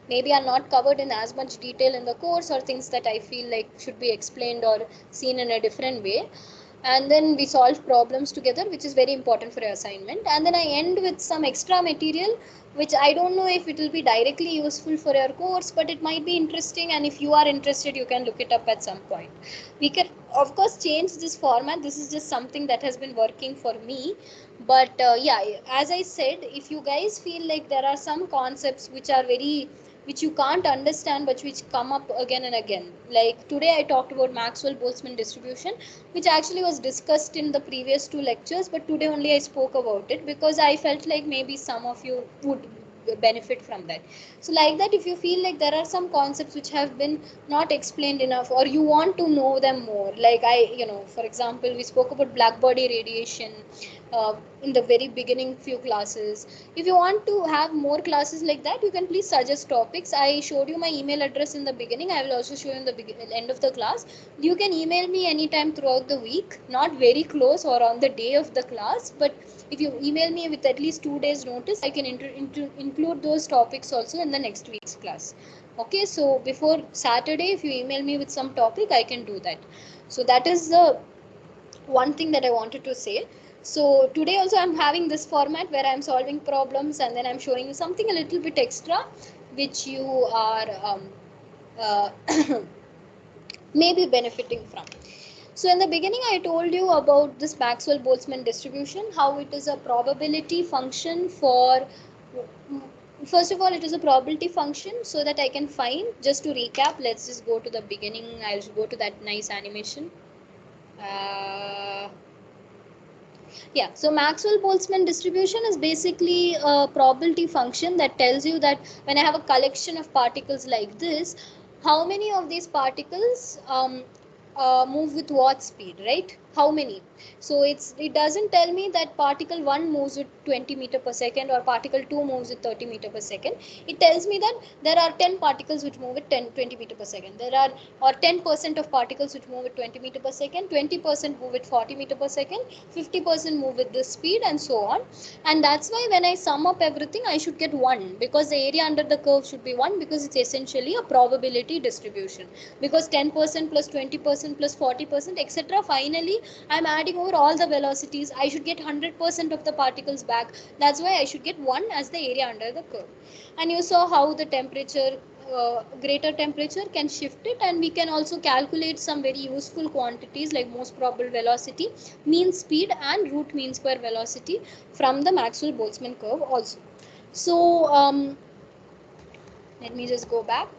Speaker 1: maybe are not covered in as much detail in the course, or things that I feel like should be explained or seen in a different way. and then we solve problems together, which is very important for your assignment. And then I end with some extra material which I don't know if it will be directly useful for your course, but it might be interesting, and if you are interested you can look it up at some point. We can of course change this format. This is just something that has been working for me. But yeah, as I said, if you guys feel like there are some concepts which are very, which you can't understand but which come up again and again, like today I talked about Maxwell-Boltzmann distribution, which actually was discussed in the previous two lectures, but today only I spoke about it because I felt like maybe some of you would benefit from that. So like that, if you feel like there are some concepts which have been not explained enough, or you want to know them more, like for example, we spoke about black body radiation in the very beginning few classes. If you want to have more classes like that, you can please suggest topics. I showed you my email address in the beginning. I will also show you in the end of the class. You can email me anytime throughout the week, not very close or on the day of the class, but if you email me with at least 2 days notice, I can include those topics also in the next week's class. Okay, so before Saturday, if you email me with some topic, I can do that. So that is the one thing that I wanted to say. So today also I'm having this format where I'm solving problems and then I'm showing you something a little bit extra which you are uh, maybe benefiting from. So in the beginning I told you about this Maxwell-Boltzmann distribution, how it is a probability function for, first of all it is a probability function so that I can find, just to recap, let's just go to the beginning. I'll go to that nice animation. Yeah, so Maxwell-Boltzmann distribution is basically a probability function that tells you that when I have a collection of particles like this, how many of these particles move with what speed, right? How many? So it doesn't tell me that particle 1 moves with 20 meter per second or particle 2 moves with 30 meter per second. It tells me that there are 10 particles which move with 20 meter per second. There are, or 10% of particles which move with 20 meter per second, 20% move with 40 meter per second, 50% move with this speed, and so on. And that's why when I sum up everything, I should get 1, because the area under the curve should be 1, because it's essentially a probability distribution. Because 10% plus 20% plus 40%, etc. Finally, I'm adding over all the velocities. I should get 100% of the particles back. That's why I should get 1 as the area under the curve. And you saw how the temperature, greater temperature can shift it, and we can also calculate some very useful quantities like most probable velocity, mean speed, and root mean square velocity from the Maxwell-Boltzmann curve also. So let me just go back.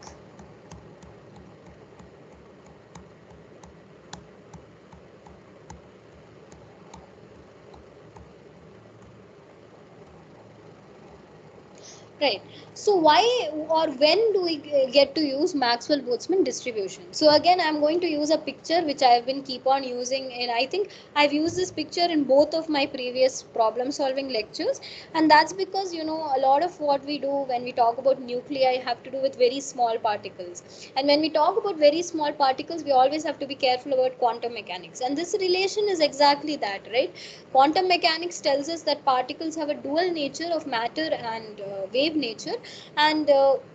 Speaker 1: Right. So why or when do we get to use Maxwell-Boltzmann distribution? So again, I'm going to use a picture which I have been keep on using, and I think I've used this picture in both of my previous problem solving lectures. And that's because, a lot of what we do when we talk about nuclei have to do with very small particles. And when we talk about very small particles, we always have to be careful about quantum mechanics. And this relation is exactly that, right? Quantum mechanics tells us that particles have a dual nature of matter and wave nature, and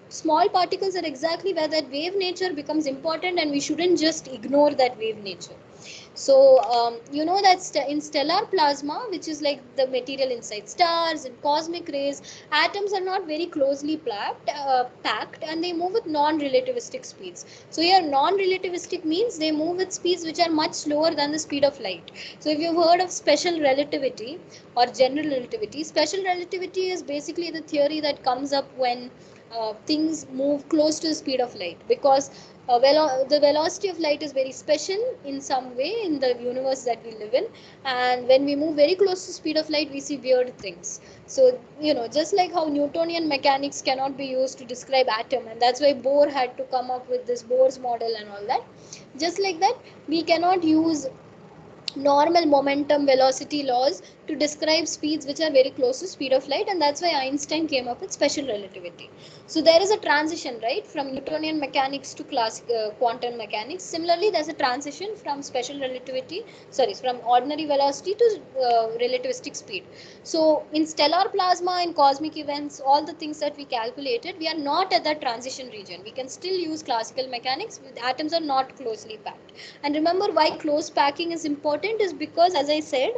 Speaker 1: small particles are exactly where that wave nature becomes important, and we shouldn't just ignore that wave nature. So you know that in stellar plasma, which is like the material inside stars and cosmic rays, atoms are not very closely packed, and they move with non-relativistic speeds. So here non-relativistic means they move with speeds which are much slower than the speed of light. So if you've heard of special relativity or general relativity, special relativity is basically the theory that comes up when things move close to the speed of light, because the velocity of light is very special in some way in the universe that we live in, and when we move very close to the speed of light, we see weird things. So just like how Newtonian mechanics cannot be used to describe atom, and that's why Bohr had to come up with this Bohr's model and all that, just like that we cannot use normal momentum velocity laws to describe speeds which are very close to speed of light, and that's why Einstein came up with special relativity. So there is a transition, right, from Newtonian mechanics to classical quantum mechanics. Similarly, there's a transition from special relativity, from ordinary velocity to relativistic speed. So in stellar plasma and cosmic events, all the things that we calculated, we are not at that transition region. We can still use classical mechanics. Atoms are not closely packed. And remember why close packing is important. important is because, as I said,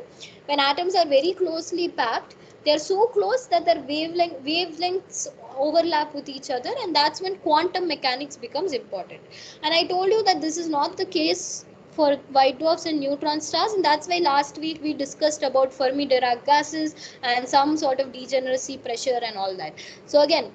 Speaker 1: when atoms are very closely packed, they are so close that their wavelengths overlap with each other, and that's when quantum mechanics becomes important. And I told you that this is not the case for white dwarfs and neutron stars, and that's why last week we discussed about Fermi Dirac gases and some sort of degeneracy pressure and all that. So again,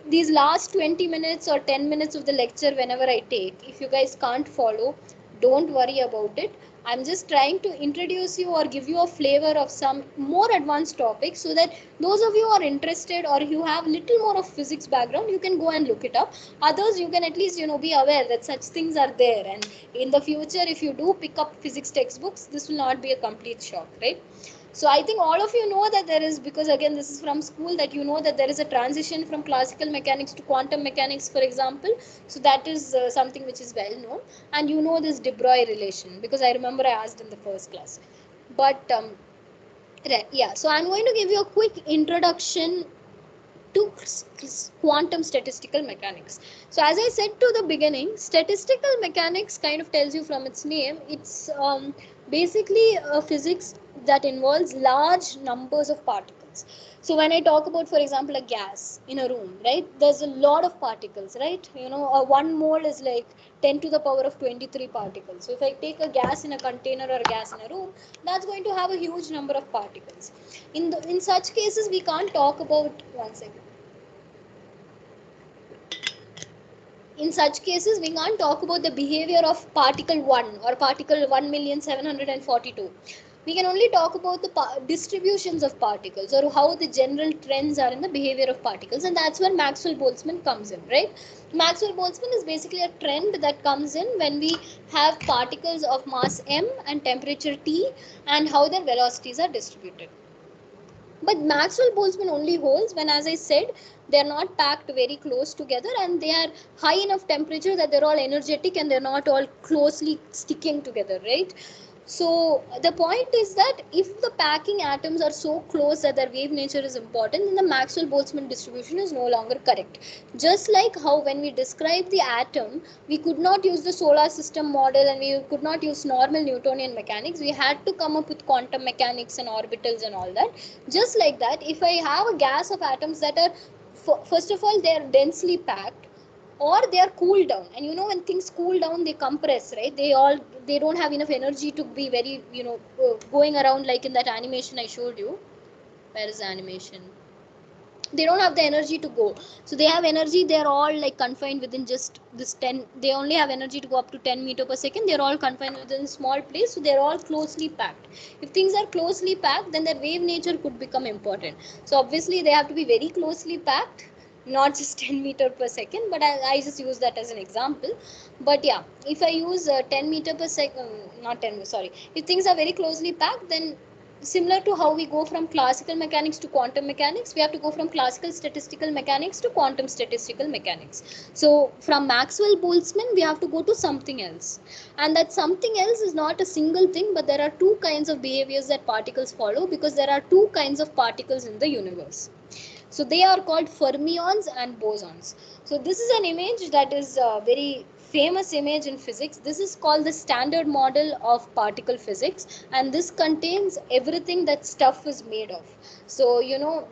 Speaker 1: these last 20 minutes or 10 minutes of the lecture, whenever I take, if you guys can't follow, don't worry about it. I'm just trying to introduce you or give you a flavor of some more advanced topics, so that those of you who are interested or you have little more of physics background, you can go and look it up. Others, you can at least be aware that such things are there, and in the future, if you do pick up physics textbooks, this will not be a complete shock, right? So I think all of you know that there is, because again this is from school, that you know that there is a transition from classical mechanics to quantum mechanics, for example. So that is something which is well known, and you know this de Broglie relation, because I remember I asked in the first class. But right, yeah, so I'm going to give you a quick introduction to quantum statistical mechanics. So as I said to the beginning, statistical mechanics kind of tells you from its name, it's basically a physics that involves large numbers of particles. So when I talk about, for example, a gas in a room, right, there's a lot of particles, right? One mole is like 10 to the power of 23 particles. So if I take a gas in a container or a gas in a room, that's going to have a huge number of particles. In such cases, we can't talk about, one second. In such cases, we can't talk about the behavior of particle 1 or particle 1,742. We can only talk about the distributions of particles, or how the general trends are in the behavior of particles, and that's where Maxwell-Boltzmann comes in, right? Maxwell-Boltzmann is basically a trend that comes in when we have particles of mass m and temperature T, and how their velocities are distributed. But Maxwell-Boltzmann only holds when, as I said, they are not packed very close together, and they are high enough temperature that they're all energetic and they're not all closely sticking together, right? So the point is that if the packing atoms are so close that their wave nature is important, then the Maxwell-Boltzmann distribution is no longer correct. Just like how when we describe the atom, we could not use the solar system model and we could not use normal Newtonian mechanics, we had to come up with quantum mechanics and orbitals and all that. Just like that, if I have a gas of atoms that are, first of all, they are densely packed, or they are cooled down, and when things cool down, they compress, right? They don't have enough energy to be very going around, like in that animation I showed you. Where is the animation? They don't have the energy to go. So they have energy, they're all like confined within just this 10, they only have energy to go up to 10 meter per second. They're all confined within a small place, so they're all closely packed. If things are closely packed, then their wave nature could become important. So obviously they have to be very closely packed, not just 10 meter per second, but I just use that as an example. But yeah, if I use 10 meter per second, not 10, sorry, if things are very closely packed, then similar to how we go from classical mechanics to quantum mechanics, we have to go from classical statistical mechanics to quantum statistical mechanics. So from Maxwell-Boltzmann, we have to go to something else. And that something else is not a single thing, but there are two kinds of behaviors that particles follow, because there are two kinds of particles in the universe. So they are called fermions and bosons. So this is an image that is a very famous image in physics. This is called the standard model of particle physics, and this contains everything that stuff is made of. So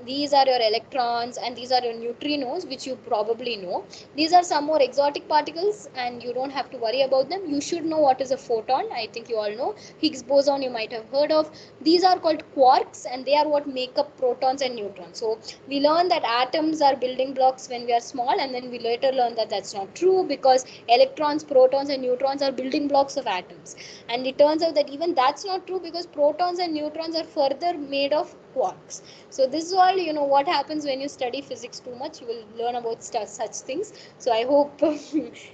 Speaker 1: these are your electrons and these are your neutrinos, which you probably know. These are some more exotic particles and you don't have to worry about them. You should know what is a photon. I think you all know. Higgs boson you might have heard of. These are called quarks, and they are what make up protons and neutrons. So we learn that atoms are building blocks when we are small, and then we later learn that that's not true, because electrons, protons and neutrons are building blocks of atoms. And it turns out that even that's not true, because protons and neutrons are further made of quarks. So this is all what happens when you study physics too much. You will learn about such things. So I hope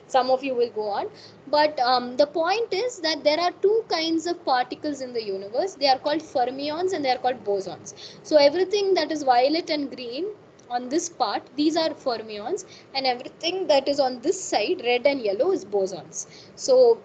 Speaker 1: some of you will go on. But the point is that there are two kinds of particles in the universe. They are called fermions and they are called bosons. So everything that is violet and green on this part, these are fermions, and everything that is on this side, red and yellow, is bosons. So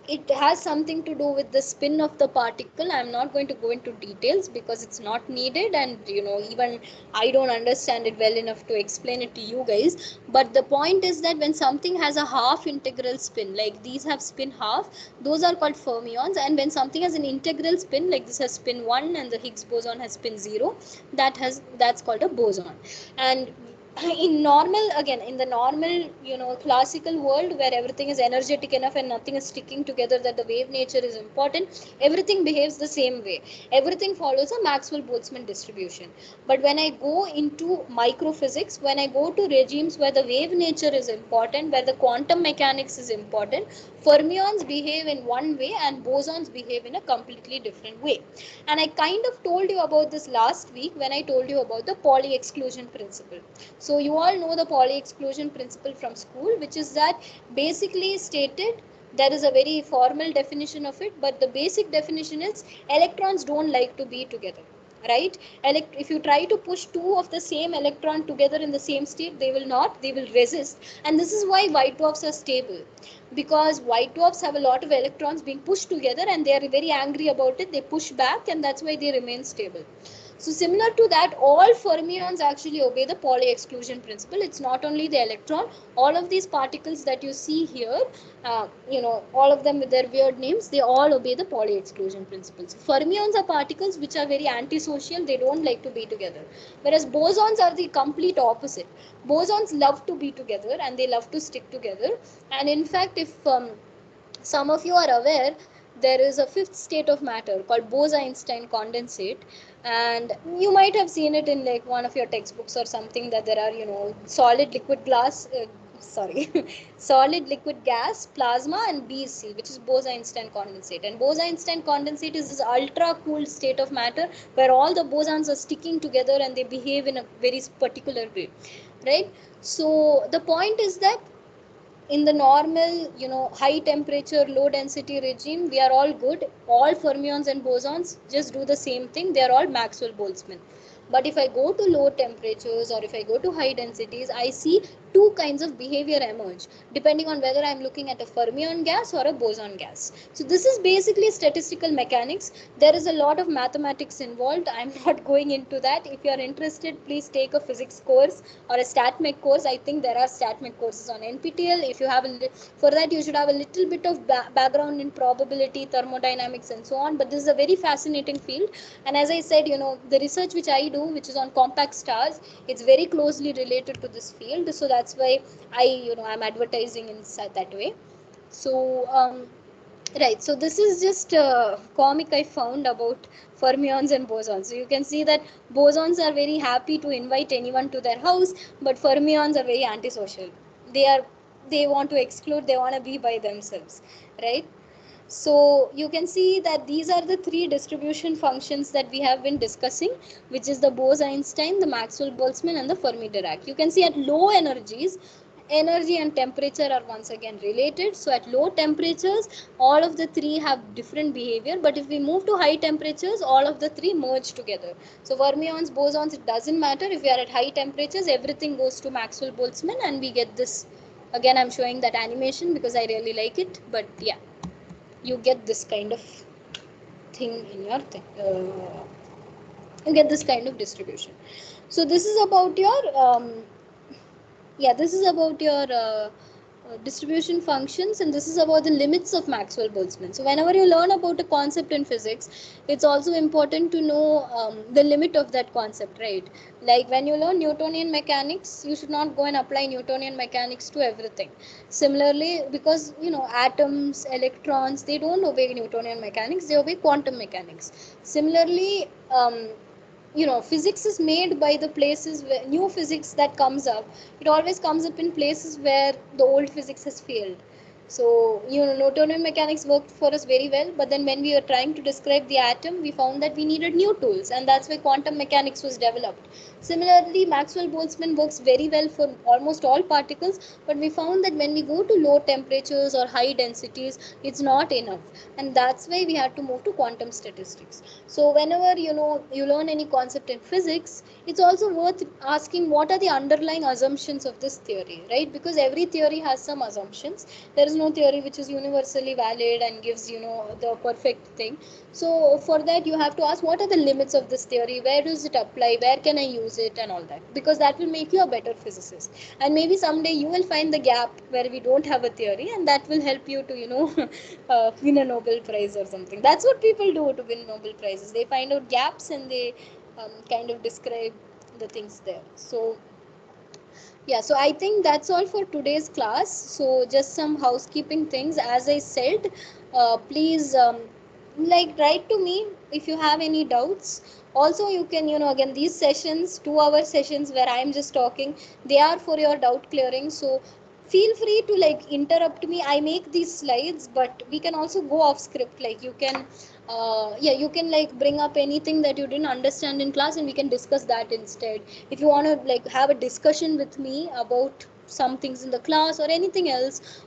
Speaker 1: it has something to do with the spin of the particle. I'm not going to go into details because it's not needed, and even I don't understand it well enough to explain it to you guys. But the point is that when something has a half integral spin, like these have spin half, those are called fermions. And when something has an integral spin, like this has spin 1 and the Higgs boson has spin 0, that's called a boson. And in normal, again, in the normal classical world where everything is energetic enough and nothing is sticking together, that the wave nature is important, everything behaves the same way, everything follows a Maxwell-Boltzmann distribution. But when I go into microphysics, when I go to regimes where the wave nature is important, where the quantum mechanics is important, fermions behave in one way and bosons behave in a completely different way. And I kind of told you about this last week when I told you about the Pauli exclusion principle. So you all know the Pauli exclusion principle from school, which is that basically stated, there is a very formal definition of it, but the basic definition is electrons don't like to be together, right? If you try to push two of the same electron together in the same state, they will not, they will resist. And this is why white dwarfs are stable, because white dwarfs have a lot of electrons being pushed together and they are very angry about it, they push back, and that's why they remain stable. So similar to that, all fermions actually obey the Pauli exclusion principle. It's not only the electron, all of these particles that you see here, all of them with their weird names, they all obey the Pauli exclusion principle. So fermions are particles which are very antisocial, they don't like to be together. Whereas bosons are the complete opposite. Bosons love to be together and they love to stick together. And in fact, if some of you are aware, there is a fifth state of matter called Bose-Einstein condensate, and you might have seen it in like one of your textbooks or something, that there are solid liquid glass sorry solid liquid gas, plasma, and BC, which is Bose-Einstein condensate. And Bose-Einstein condensate is this ultra cool state of matter where all the bosons are sticking together and they behave in a very particular way, right? So the point is that in the normal high temperature low density regime, we are all good, all fermions and bosons just do the same thing, they are all Maxwell-Boltzmann. But if I go to low temperatures or if I go to high densities, I see two kinds of behavior emerge depending on whether I'm looking at a fermion gas or a boson gas. So this is basically statistical mechanics. There is a lot of mathematics involved, I'm not going into that. If you are interested, please take a physics course or a StatMech course. I think there are StatMech courses on NPTEL. If you have for that, you should have a little bit of background in probability, thermodynamics, and so on. But this is a very fascinating field. And as I said, the research which I do, which is on compact stars, it's very closely related to this field. So that's why I'm advertising in that way. So right, so this is just a comic I found about fermions and bosons. So you can see that bosons are very happy to invite anyone to their house, but fermions are very antisocial. They want to exclude, they want to be by themselves, right? So you can see that these are the three distribution functions that we have been discussing, which is the Bose-Einstein, the Maxwell-Boltzmann, and the Fermi-Dirac. You can see at low energies, energy and temperature are once again related. So at low temperatures, all of the three have different behavior, but if we move to high temperatures, all of the three merge together. So fermions, bosons, it doesn't matter. If we are at high temperatures, everything goes to Maxwell-Boltzmann and we get this. Again, I'm showing that animation because I really like it, but yeah, you get this kind of thing in your thing. You get this kind of distribution. So this is about your this is about your distribution functions, and this is about the limits of Maxwell-Boltzmann. So whenever you learn about a concept in physics, it's also important to know the limit of that concept, right? Like when you learn Newtonian mechanics, you should not go and apply Newtonian mechanics to everything. Similarly, because atoms, electrons, they don't obey Newtonian mechanics, they obey quantum mechanics. Similarly, physics is made by the places where new physics that comes up, it always comes up in places where the old physics has failed. So Newtonian mechanics worked for us very well, but then when we were trying to describe the atom, we found that we needed new tools, and that's why quantum mechanics was developed. Similarly, Maxwell-Boltzmann works very well for almost all particles, but we found that when we go to low temperatures or high densities, it's not enough, and that's why we had to move to quantum statistics. So whenever you learn any concept in physics, it's also worth asking what are the underlying assumptions of this theory, right? Because every theory has some assumptions. There is is no theory which is universally valid and gives, the perfect thing. So for that you have to ask, what are the limits of this theory, where does it apply, where can I use it, and all that, because that will make you a better physicist. And maybe someday you will find the gap where we don't have a theory, and that will help you to, win a Nobel Prize or something. That's what people do to win Nobel Prizes. They find out gaps and they kind of describe the things there. So yeah, so I think that's all for today's class. So just some housekeeping things. As I said, please like write to me if you have any doubts. Also, you can, again, these sessions, 2 hour sessions where I'm just talking, they are for your doubt clearing. So feel free to like interrupt me. I make these slides, but we can also go off script. Like you can yeah, you can like bring up anything that you didn't understand in class, and we can discuss that instead. If you want to like have a discussion with me about some things in the class or anything else,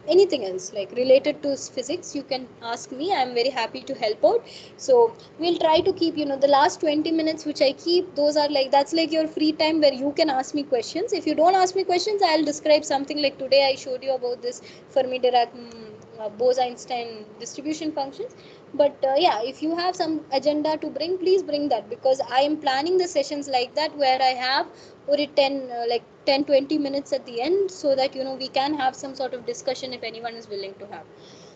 Speaker 1: anything else like related to physics, you can ask me. I'm very happy to help out. So we'll try to keep, the last 20 minutes which I keep, those are like, that's like your free time where you can ask me questions. If you don't ask me questions, I'll describe something. Like today I showed you about this Fermi-Dirac Bose-Einstein distribution functions. But yeah, if you have some agenda to bring, please bring that, because I am planning the sessions like that, where I have only 10 like 10-20 minutes at the end, so that we can have some sort of discussion if anyone is willing to have.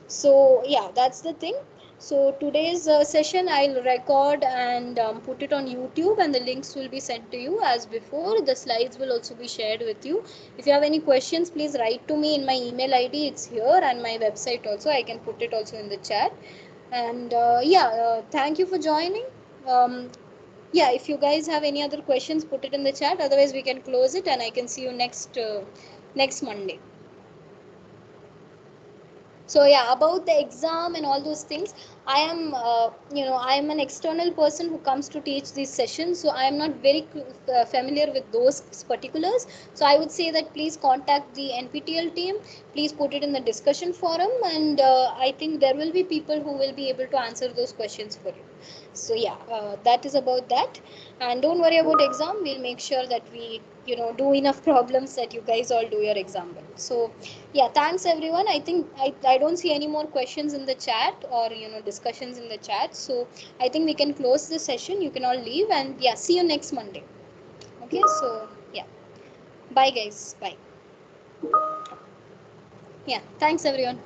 Speaker 1: So yeah, that's the thing. So today's session I'll record and put it on YouTube, and the links will be sent to you as before. The slides will also be shared with you. If you have any questions, please write to me in my email ID. It's here, and my website also. I can put it also in the chat. And yeah, thank you for joining. Yeah, if you guys have any other questions, put it in the chat. Otherwise, we can close it, and I can see you next Monday. So yeah, about the exam and all those things, I am I am an external person who comes to teach these sessions, so I am not very familiar with those particulars. So I would say that please contact the NPTEL team, please put it in the discussion forum, and I think there will be people who will be able to answer those questions for you. So yeah, that is about that. And don't worry about exam, we'll make sure that we do enough problems that you guys all do your exam well. So yeah, thanks everyone. I think I don't see any more questions in the chat, or discussions in the chat. So I think we can close the session. You can all leave, and yeah, see you next Monday. Okay, so yeah, bye guys, bye. Yeah, thanks everyone.